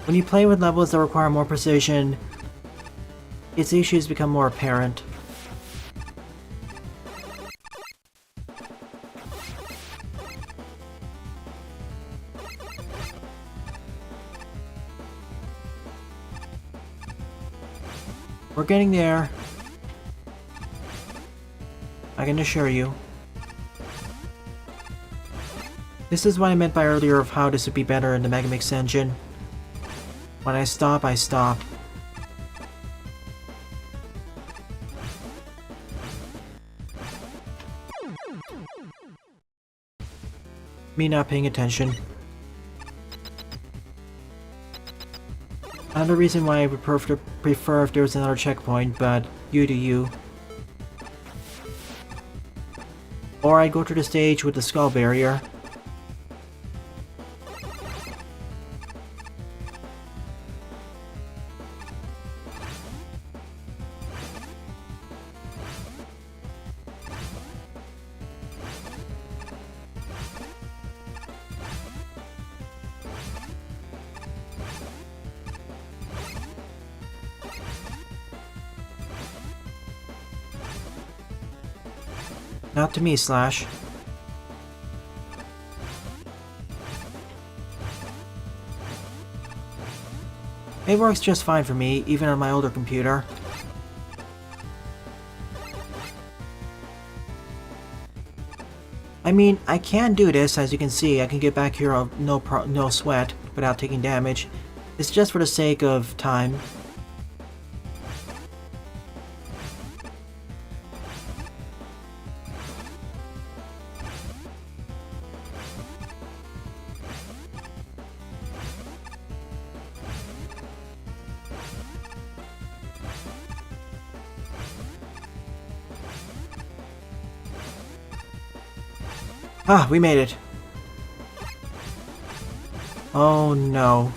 When you play with levels that require more precision, its issues become more apparent. We're getting there. I can assure you. This is what I meant by earlier of how this would be better in the Megamix engine. When I stop, I stop. Me not paying attention. Another reason why I would prefer if there was another checkpoint, but you do you. Or I go to the stage with the skull barrier. Not to me, Slash. It works just fine for me, even on my older computer. I mean, I can do this, as you can see. I can get back here no sweat without taking damage. It's just for the sake of time. Ah, we made it. Oh no.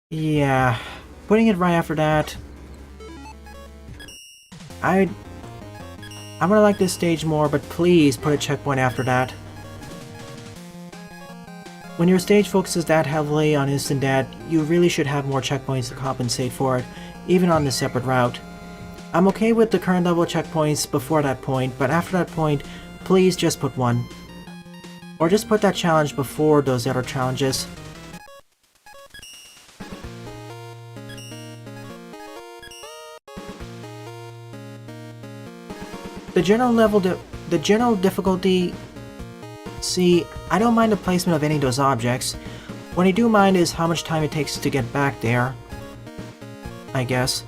Yeah, putting it right after that. I'm gonna like this stage more, but please put a checkpoint after that. When your stage focuses that heavily on instant death, you really should have more checkpoints to compensate for it, even on this separate route. I'm okay with the current level checkpoints before that point, but after that point, please just put one. Or just put that challenge before those other challenges. The general difficulty. See, I don't mind the placement of any of those objects. What I do mind is how much time it takes to get back there, I guess.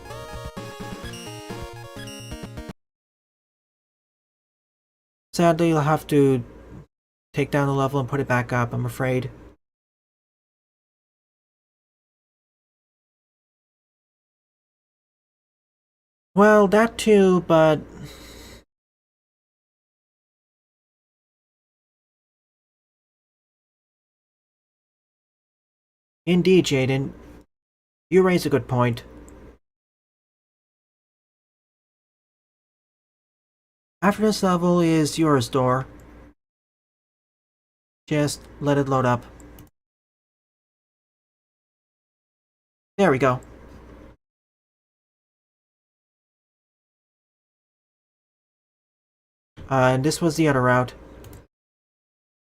Sadly, you'll have to take down the level and put it back up, I'm afraid. Well, that too, but... Indeed, Jaden. You raise a good point. After this level is yours, Dor. Just let it load up. There we go. And this was the other route.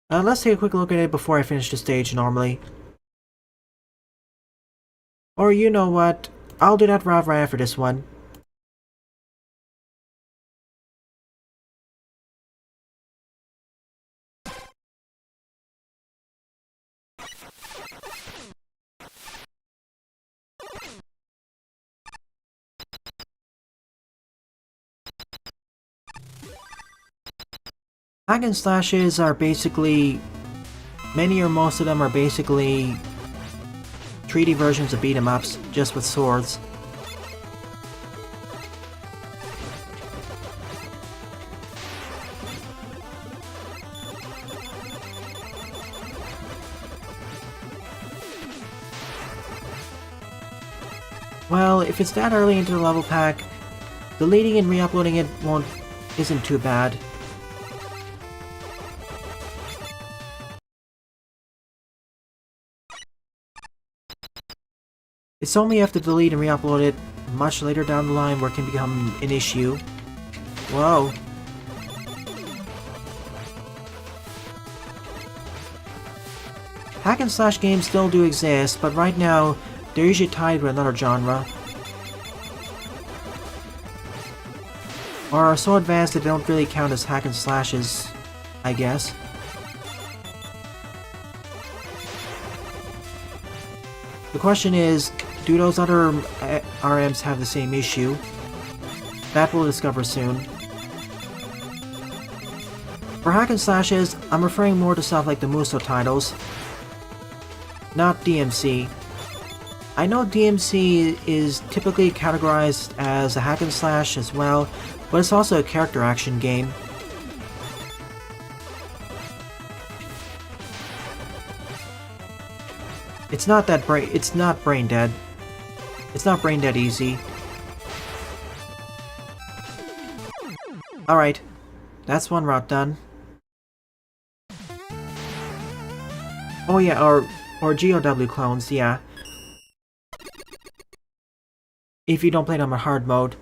Let's take a quick look at it before I finish the stage normally. Or you know what? I'll do that route right after this one. Hack and slashes are basically, many or most of them are basically 3D versions of beat-em-ups, just with swords. Well, if it's that early into the level pack, deleting and re-uploading it isn't too bad. It's only after delete and re-upload it much later down the line where it can become an issue. Whoa. Hack and slash games still do exist, but right now, they're usually tied with another genre. Or are so advanced that they don't really count as hack and slashes, I guess. The question is, do those other RMs have the same issue? That we'll discover soon. For hack and slashes, I'm referring more to stuff like the Muso titles, not DMC. I know DMC is typically categorized as a hack and slash as well, but it's also a character action game. It's not brain dead. It's not brain dead easy. Alright, that's one route done. Oh yeah, or GOW clones, yeah. If you don't play them on hard mode.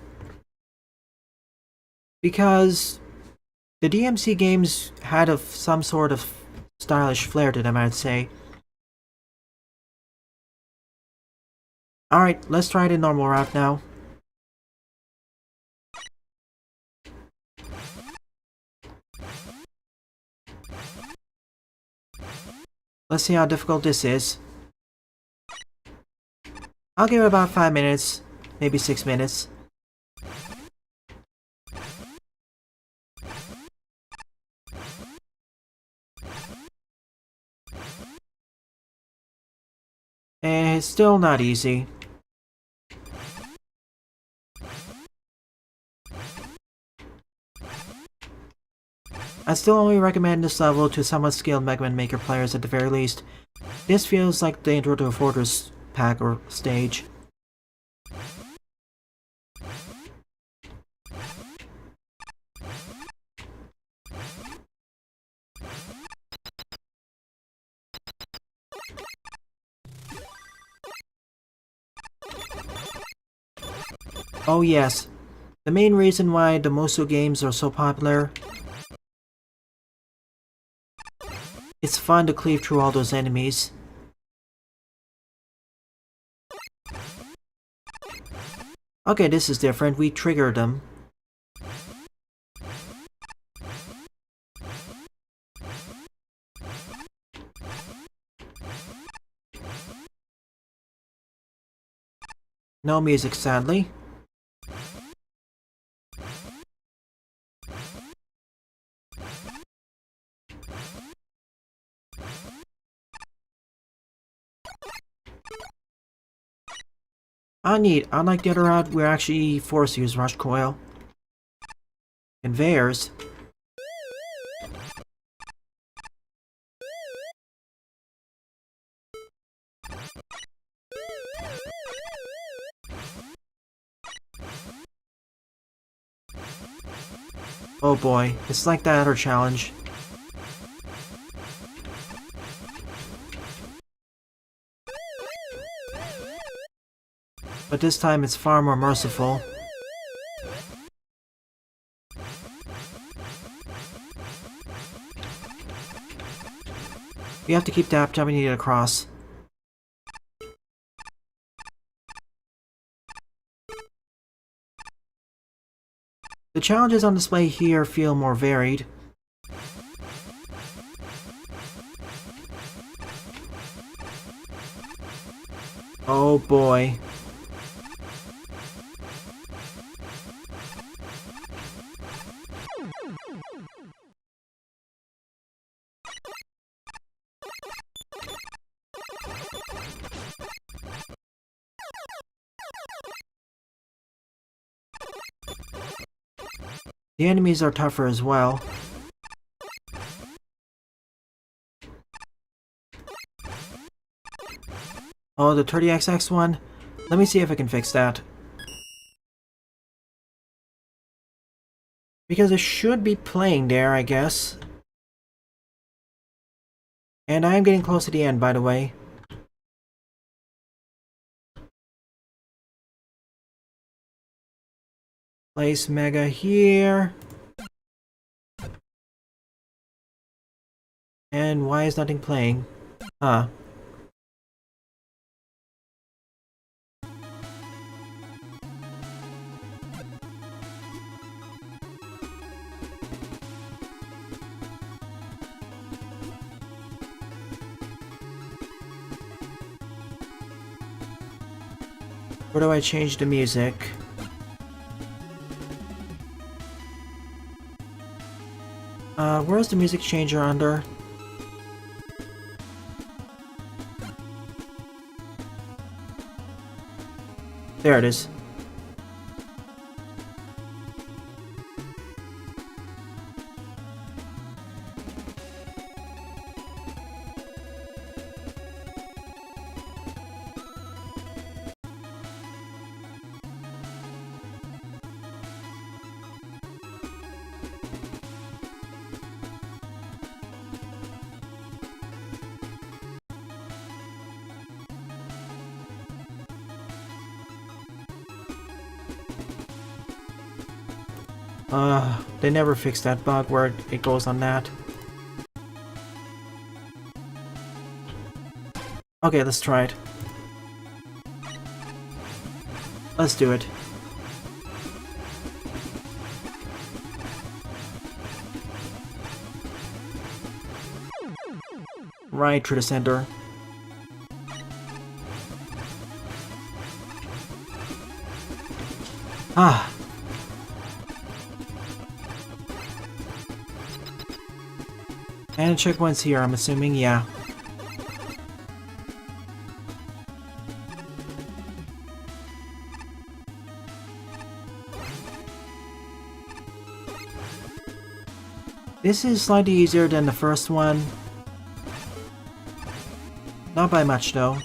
Because the DMC games had some sort of stylish flair to them, I'd say. Alright, let's try the normal route now. Let's see how difficult this is. I'll give it about 5 minutes, maybe 6 minutes. And it's still not easy. I still only recommend this level to somewhat skilled Mega Man Maker players at the very least. This feels like the intro to a Fortress pack or stage. Oh yes, the main reason why the Muso games are so popular. It's fun to cleave through all those enemies. Okay, this is different. We triggered them. No music, sadly. Neat. Unlike the other route, we're actually forced to use Rush Coil. Conveyors. Oh boy, it's like that other challenge. But this time it's far more merciful. You have to keep jumping it across. The challenges on display here feel more varied. Oh boy. The enemies are tougher as well. Oh, the 30XX one? Let me see if I can fix that. Because it should be playing there, I guess. And I am getting close to the end, by the way. Place Mega here. And why is nothing playing? Huh. Where do I change the music? Where's the music changer under? There it is. They never fixed that bug where it goes on that. Okay, let's try it. Let's do it. Right through the center. Ah. And checkpoints here, I'm assuming, yeah. This is slightly easier than the first one. Not by much, though.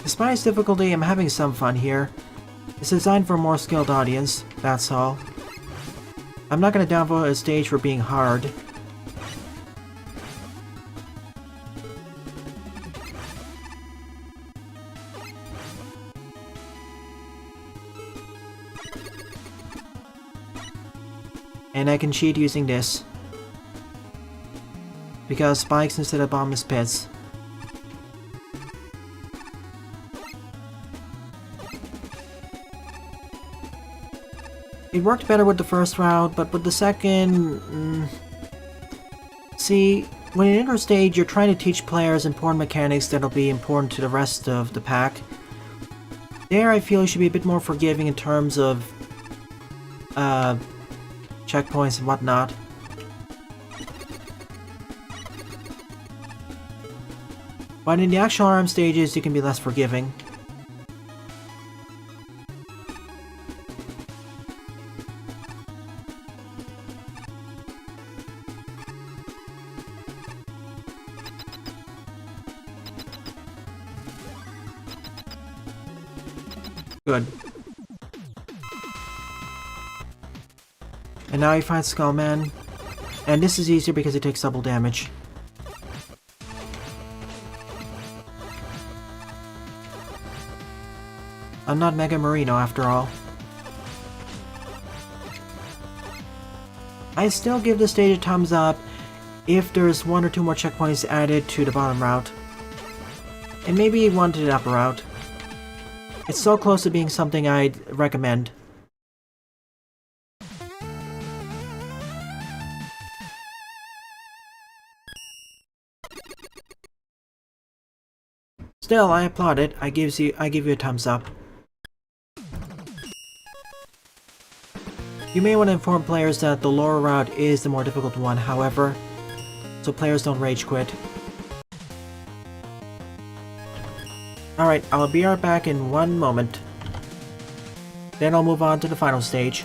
Despite its difficulty, I'm having some fun here. It's designed for a more skilled audience, that's all. I'm not gonna downvote a stage for being hard. And I can cheat using this. Because spikes instead of bottomless pits. It worked better with the first round, but with the second... See, when you enter a stage, you're trying to teach players important mechanics that'll be important to the rest of the pack. There, I feel you should be a bit more forgiving in terms of... checkpoints and whatnot. But in the actual RM stages, you can be less forgiving. Good. And now he finds Skullman. And this is easier because it takes double damage. I'm not Mega Marino after all. I still give the stage a thumbs up if there's 1 or 2 more checkpoints added to the bottom route. And maybe 1 to the upper route. It's so close to being something I'd recommend. Still, I applaud it. I give you a thumbs up. You may want to inform players that the lower route is the more difficult one, however, so players don't rage quit. Alright, I'll be right back in 1 moment. Then I'll move on to the final stage.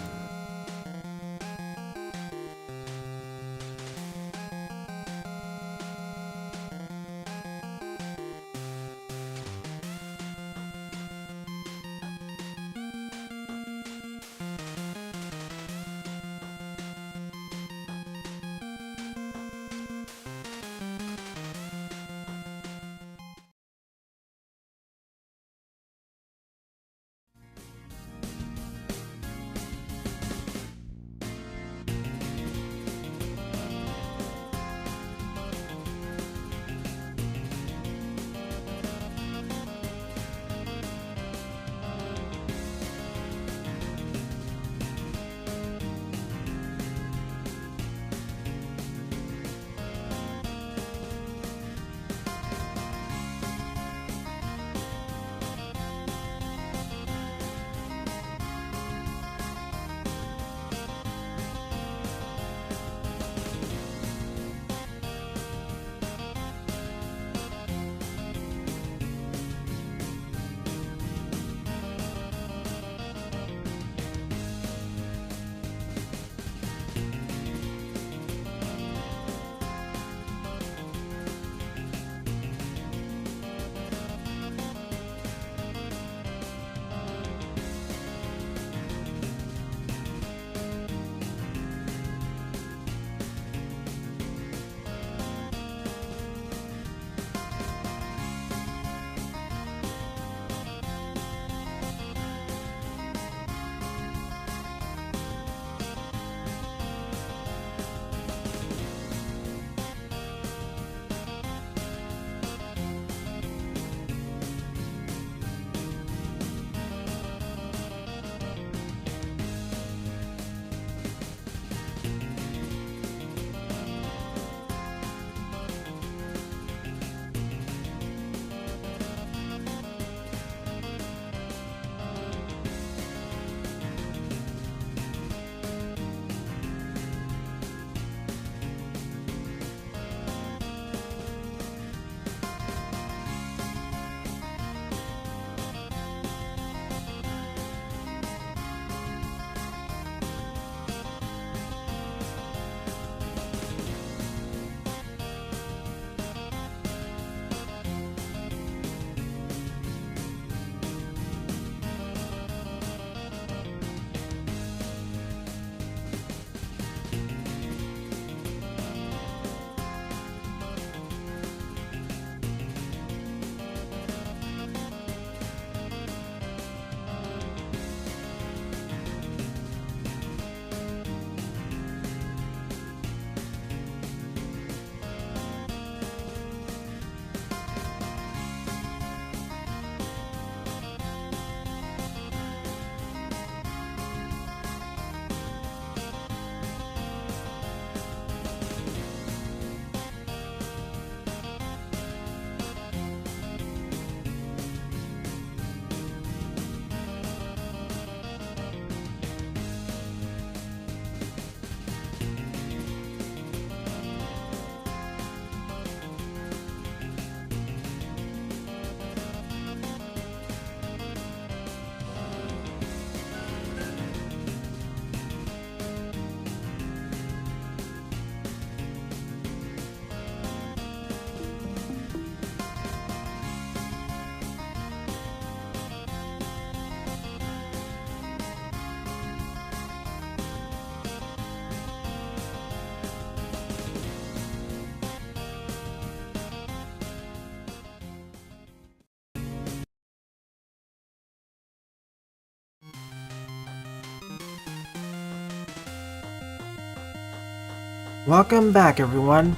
Welcome back, everyone.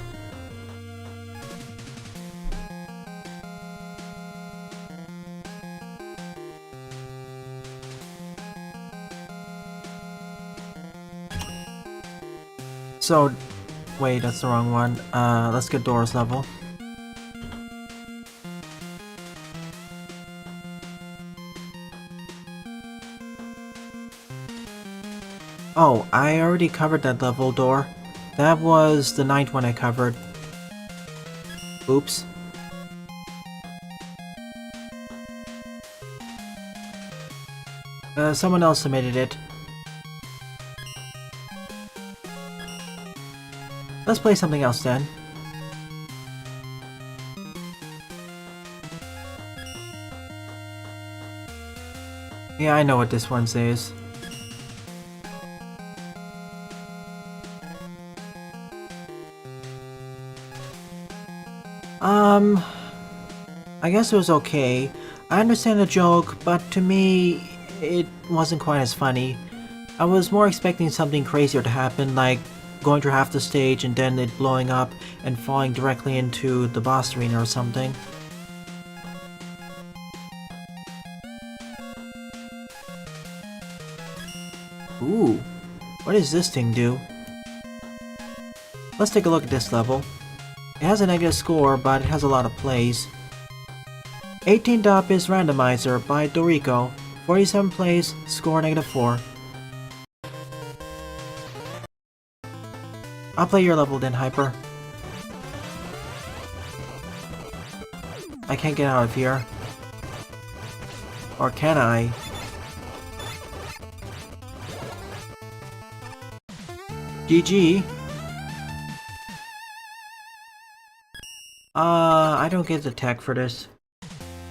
So, wait, that's the wrong one. Let's get Dor's level. Oh, I already covered that level, Dor. That was the 9th one I covered. Oops. Someone else submitted it. Let's play something else then. Yeah, I know what this one says. I guess it was okay. I understand the joke, but to me, it wasn't quite as funny. I was more expecting something crazier to happen, like going through half the stage and then it blowing up and falling directly into the boss arena or something. Ooh, what does this thing do? Let's take a look at this level. It has a negative score, but it has a lot of plays. 18th up is Randomizer by Doriko. 47 plays, score -4. I'll play your level then, Hyper. I can't get out of here. Or can I? GG. I don't get the tech for this.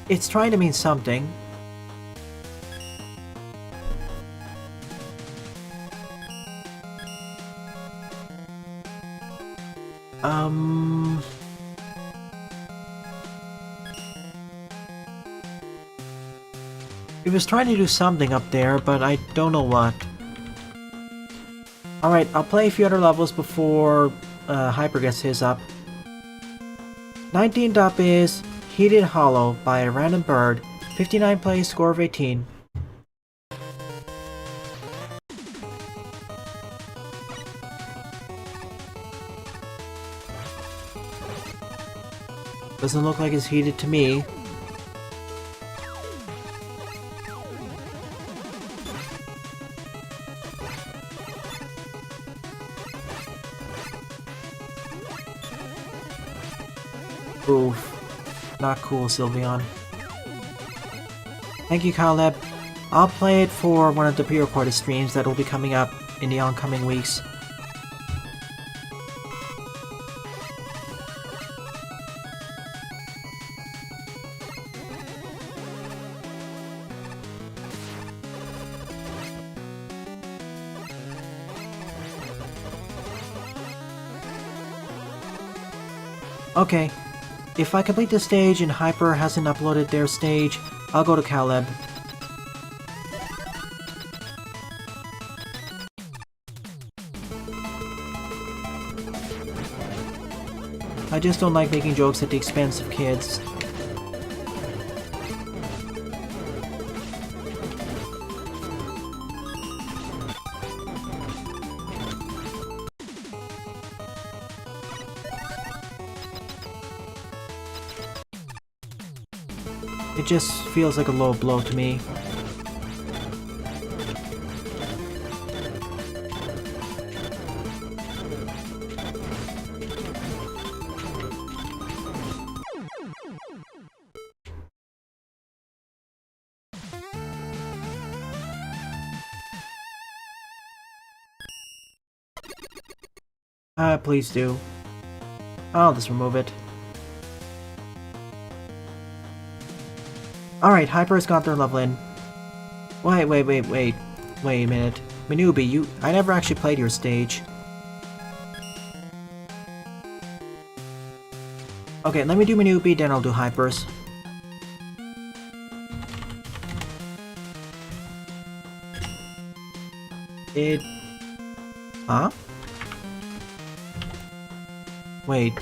It's trying to mean something. It was trying to do something up there, but I don't know what. Alright, I'll play a few other levels before Hyper gets his up. 19th up is Heated Holloww by a random bird. 59 plays, score of 18. Doesn't look like it's heated to me. Oof. Not cool, Sylveon. Thank you, Cowleb. I'll play it for one of the pre-recorded streams that will be coming up in the oncoming weeks. Okay. If I complete the stage and Hyper hasn't uploaded their stage, I'll go to Cowleb. I just don't like making jokes at the expense of kids. It just feels like a low blow to me. Please do. I'll just remove it. Alright, Hyper has got their level in. Wait a minute. Minobi, I never actually played your stage. Okay, let me do Minobi, then I'll do Hyper's. Huh? Wait.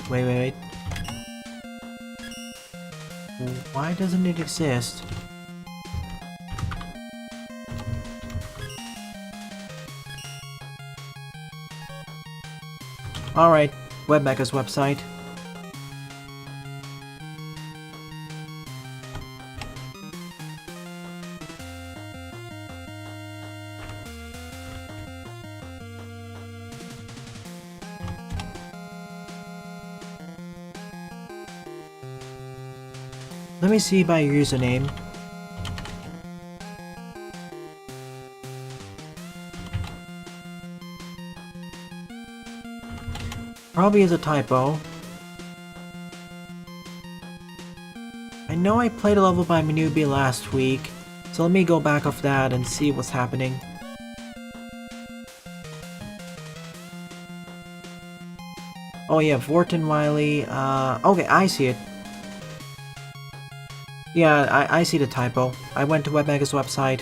Why doesn't it exist? Alright, Webmecha's website. Let me see by your username. Probably is a typo. I know I played a level by Minobi last week, so let me go back off that and see what's happening. Oh yeah, VortonWily, okay, I see it. Yeah, I see the typo. I went to Webmecha's website.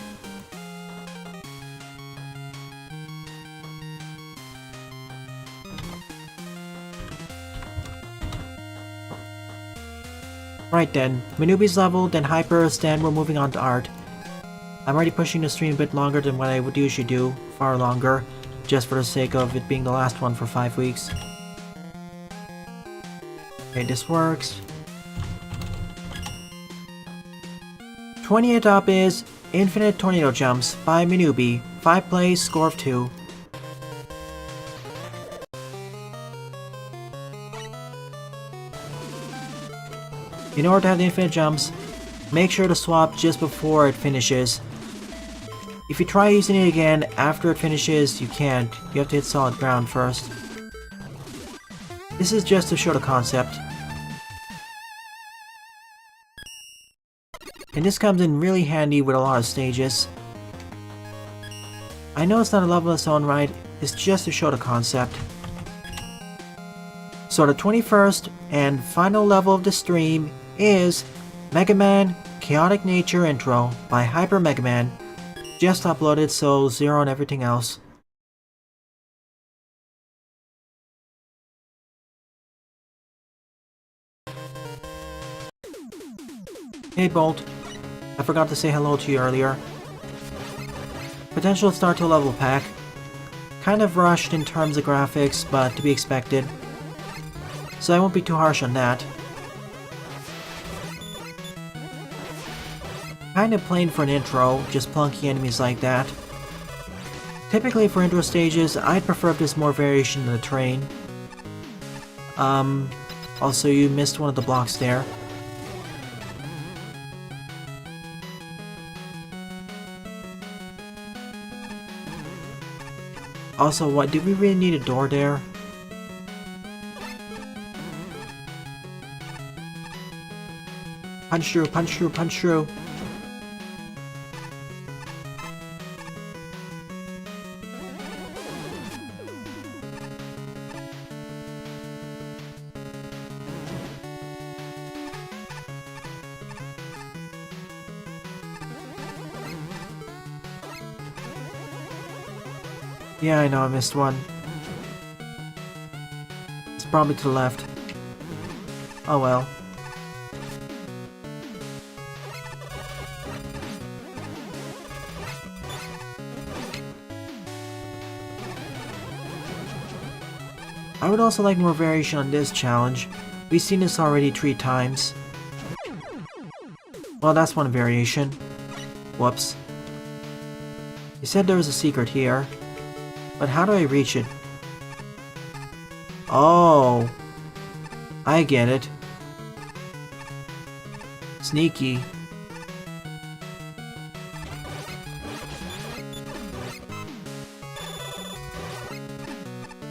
Right then, Minobi's leveled, then Hyper's, then we're moving on to art. I'm already pushing the stream a bit longer than what I would usually do, far longer, just for the sake of it being the last one for 5 weeks. Okay, this works. 28th up is Infinite Tornado Jumps by Minobi, 5 plays, score of 2. In order to have the infinite jumps, make sure to swap just before it finishes. If you try using it again after it finishes, you can't. You have to hit solid ground first. This is just to show the concept. And this comes in really handy with a lot of stages. I know it's not a level in its own right, it's just to show the concept. So the 21st and final level of the stream is Megaman Chaotic Nature Intro by Hyper Megaman. Just uploaded, so 0 on everything else. Hey Bolt, I forgot to say hello to you earlier. Potential start to a level pack. Kind of rushed in terms of graphics, but to be expected. So I won't be too harsh on that. Kind of plain for an intro, just plunky enemies like that. Typically for intro stages, I'd prefer if there's more variation in the terrain. Also you missed one of the blocks there. Also, what, did we really need a door there? Punch through, punch through, punch through. Yeah, I know I missed one. It's probably to the left. Oh well. I would also like more variation on this challenge. We've seen this already 3 times. Well, that's one variation. Whoops. You said there was a secret here. But how do I reach it? Oh, I get it. Sneaky.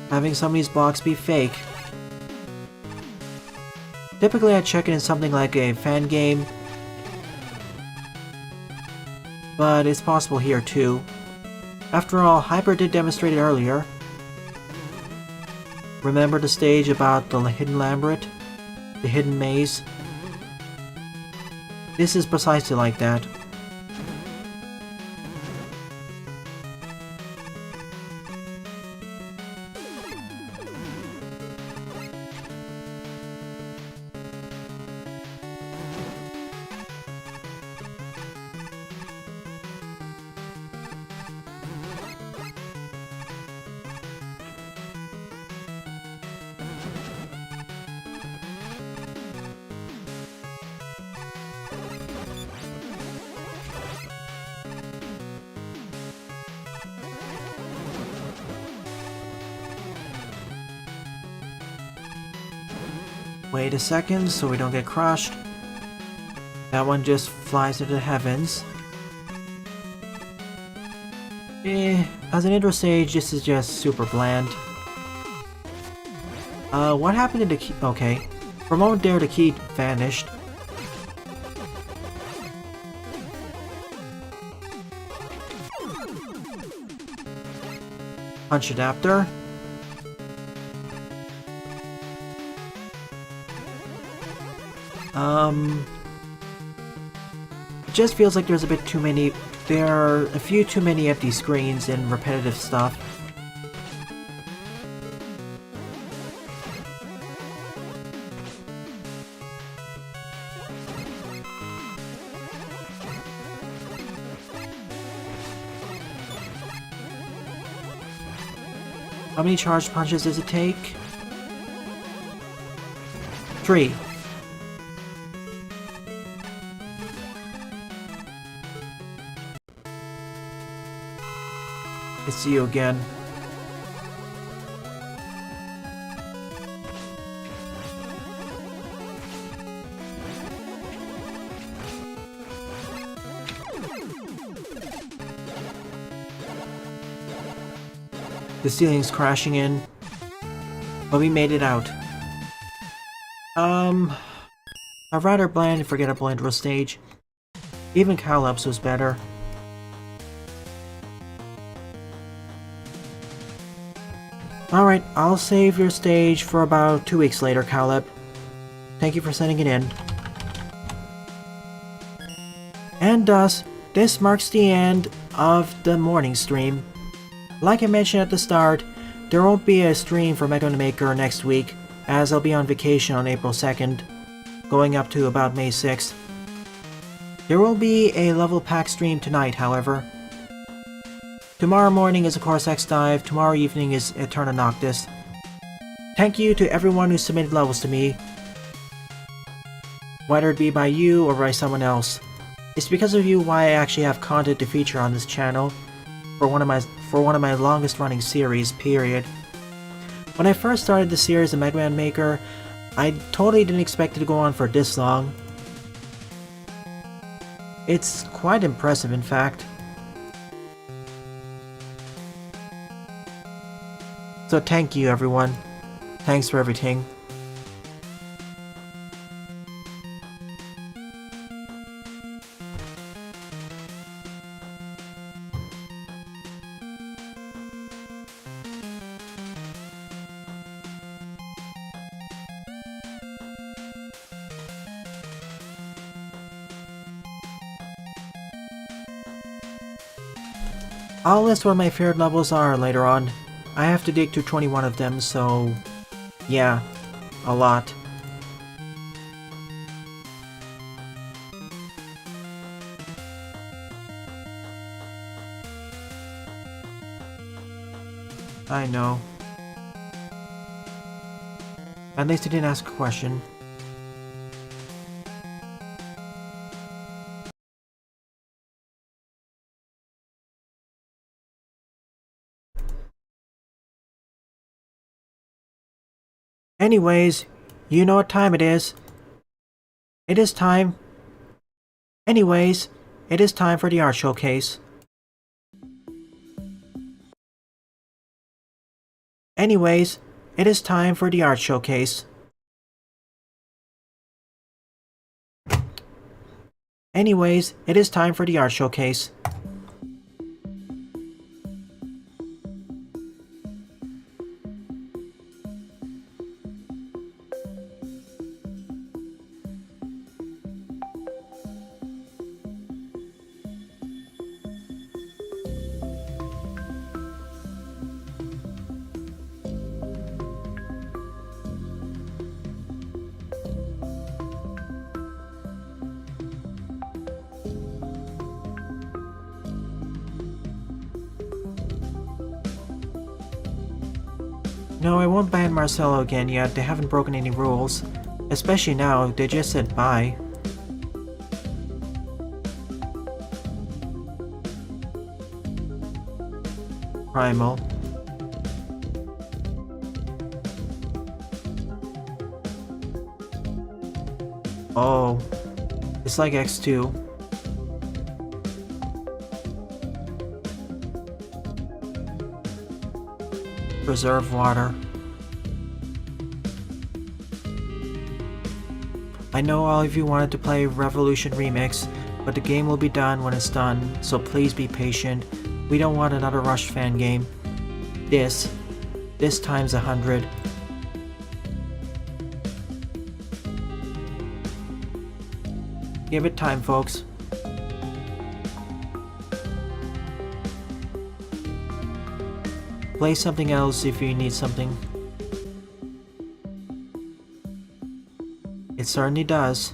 Having some of these blocks be fake. Typically I check it in something like a fan game, but it's possible here too. After all, Hyper did demonstrate it earlier. Remember the stage about the hidden labyrinth? The hidden maze? This is precisely like that. Wait a second so we don't get crushed. That one just flies into the heavens. As an intro stage, this is just super bland. What happened to the key? Okay. For a moment there, the key vanished. Punch adapter. It just feels like there's a bit too many. There are a few too many empty screens and repetitive stuff. How many charged punches does it take? 3. It's you again. The ceiling's crashing in, but we made it out. A rather bland and forgettable intro stage. Even Cowleb's was better. Alright, I'll save your stage for about 2 weeks later, Cowleb. Thank you for sending it in. And thus, this marks the end of the morning stream. Like I mentioned at the start, there won't be a stream for Megaman Maker next week, as I'll be on vacation on April 2nd, going up to about May 6th. There will be a level pack stream tonight, however. Tomorrow morning is of course X-Dive, tomorrow evening is Eterna Noctis. Thank you to everyone who submitted levels to me, whether it be by you or by someone else. It's because of you why I actually have content to feature on this channel for one of my longest running series, period. When I first started the series of Megaman Maker, I totally didn't expect it to go on for this long. It's quite impressive, in fact. So thank you, everyone. Thanks for everything. I'll list what my favorite levels are later on. I have to dig through 21 of them, so yeah, a lot. I know. At least I didn't ask a question. Anyways, you know what time it is. It is time. Anyways, it is time for the art showcase. Anyways, it is time for the art showcase. Anyways, it is time for the art showcase. No, I won't ban Marcelo again yet, they haven't broken any rules. Especially now, they just said bye. Primal. Oh, it's like X2. Preserve water. I know all of you wanted to play Revolution Remix, but the game will be done when it's done, so please be patient. We don't want another Rush fan game. This times 100. Give it time, folks. Play something else if you need something. It certainly does.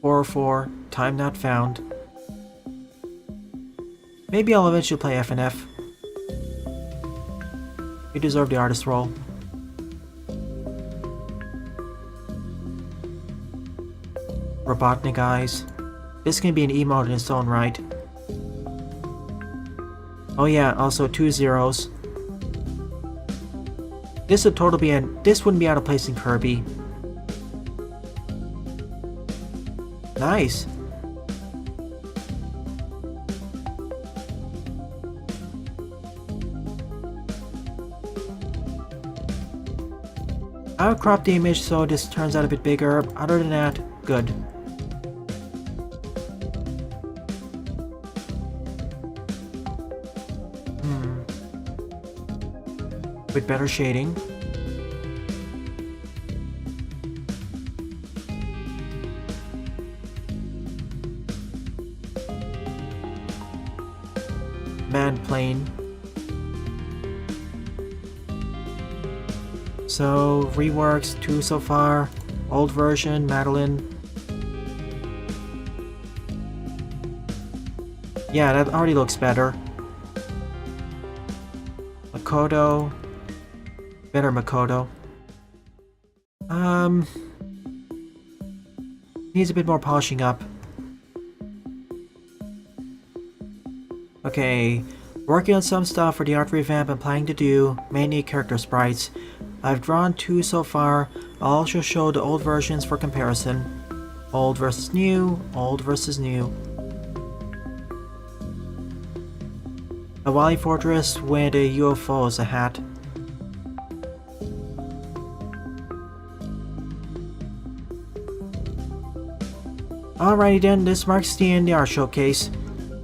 "404, time not found." Maybe I'll eventually play FNF. You deserve the artist role. Robotnik Eyes. This can be an emote in its own right. Oh yeah, also 2 zeros. This wouldn't be out of place in Kirby. Nice. I'll crop the image so this turns out a bit bigger. Other than that, good. With better shading. Man plane. So, reworks, 2 so far. Old version, Madeline. Yeah, that already looks better. Makoto. Better Makoto. Needs a bit more polishing up. Okay, working on some stuff for the art revamp I'm planning to do, mainly character sprites. I've drawn 2 so far. I'll also show the old versions for comparison. Old versus new, old versus new. A Wily Fortress with a UFO as a hat. Alrighty then, this marks the end of the art showcase.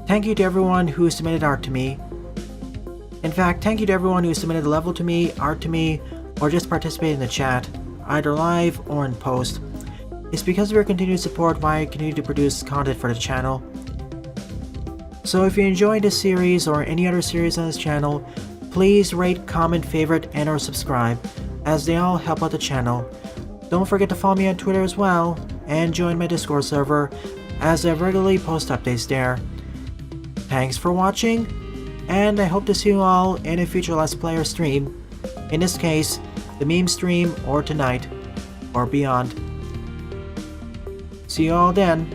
Thank you to everyone who submitted art to me. In fact, thank you to everyone who submitted a level to me, art to me, or just participated in the chat, either live or in post. It's because of your continued support why I continue to produce content for the channel. So if you enjoyed this series or any other series on this channel, please rate, comment, favorite, and or subscribe, as they all help out the channel. Don't forget to follow me on Twitter as well, and join my Discord server, as I regularly post updates there. Thanks for watching, and I hope to see you all in a future Let's Play or stream. In this case, the meme stream or tonight, or beyond. See you all then.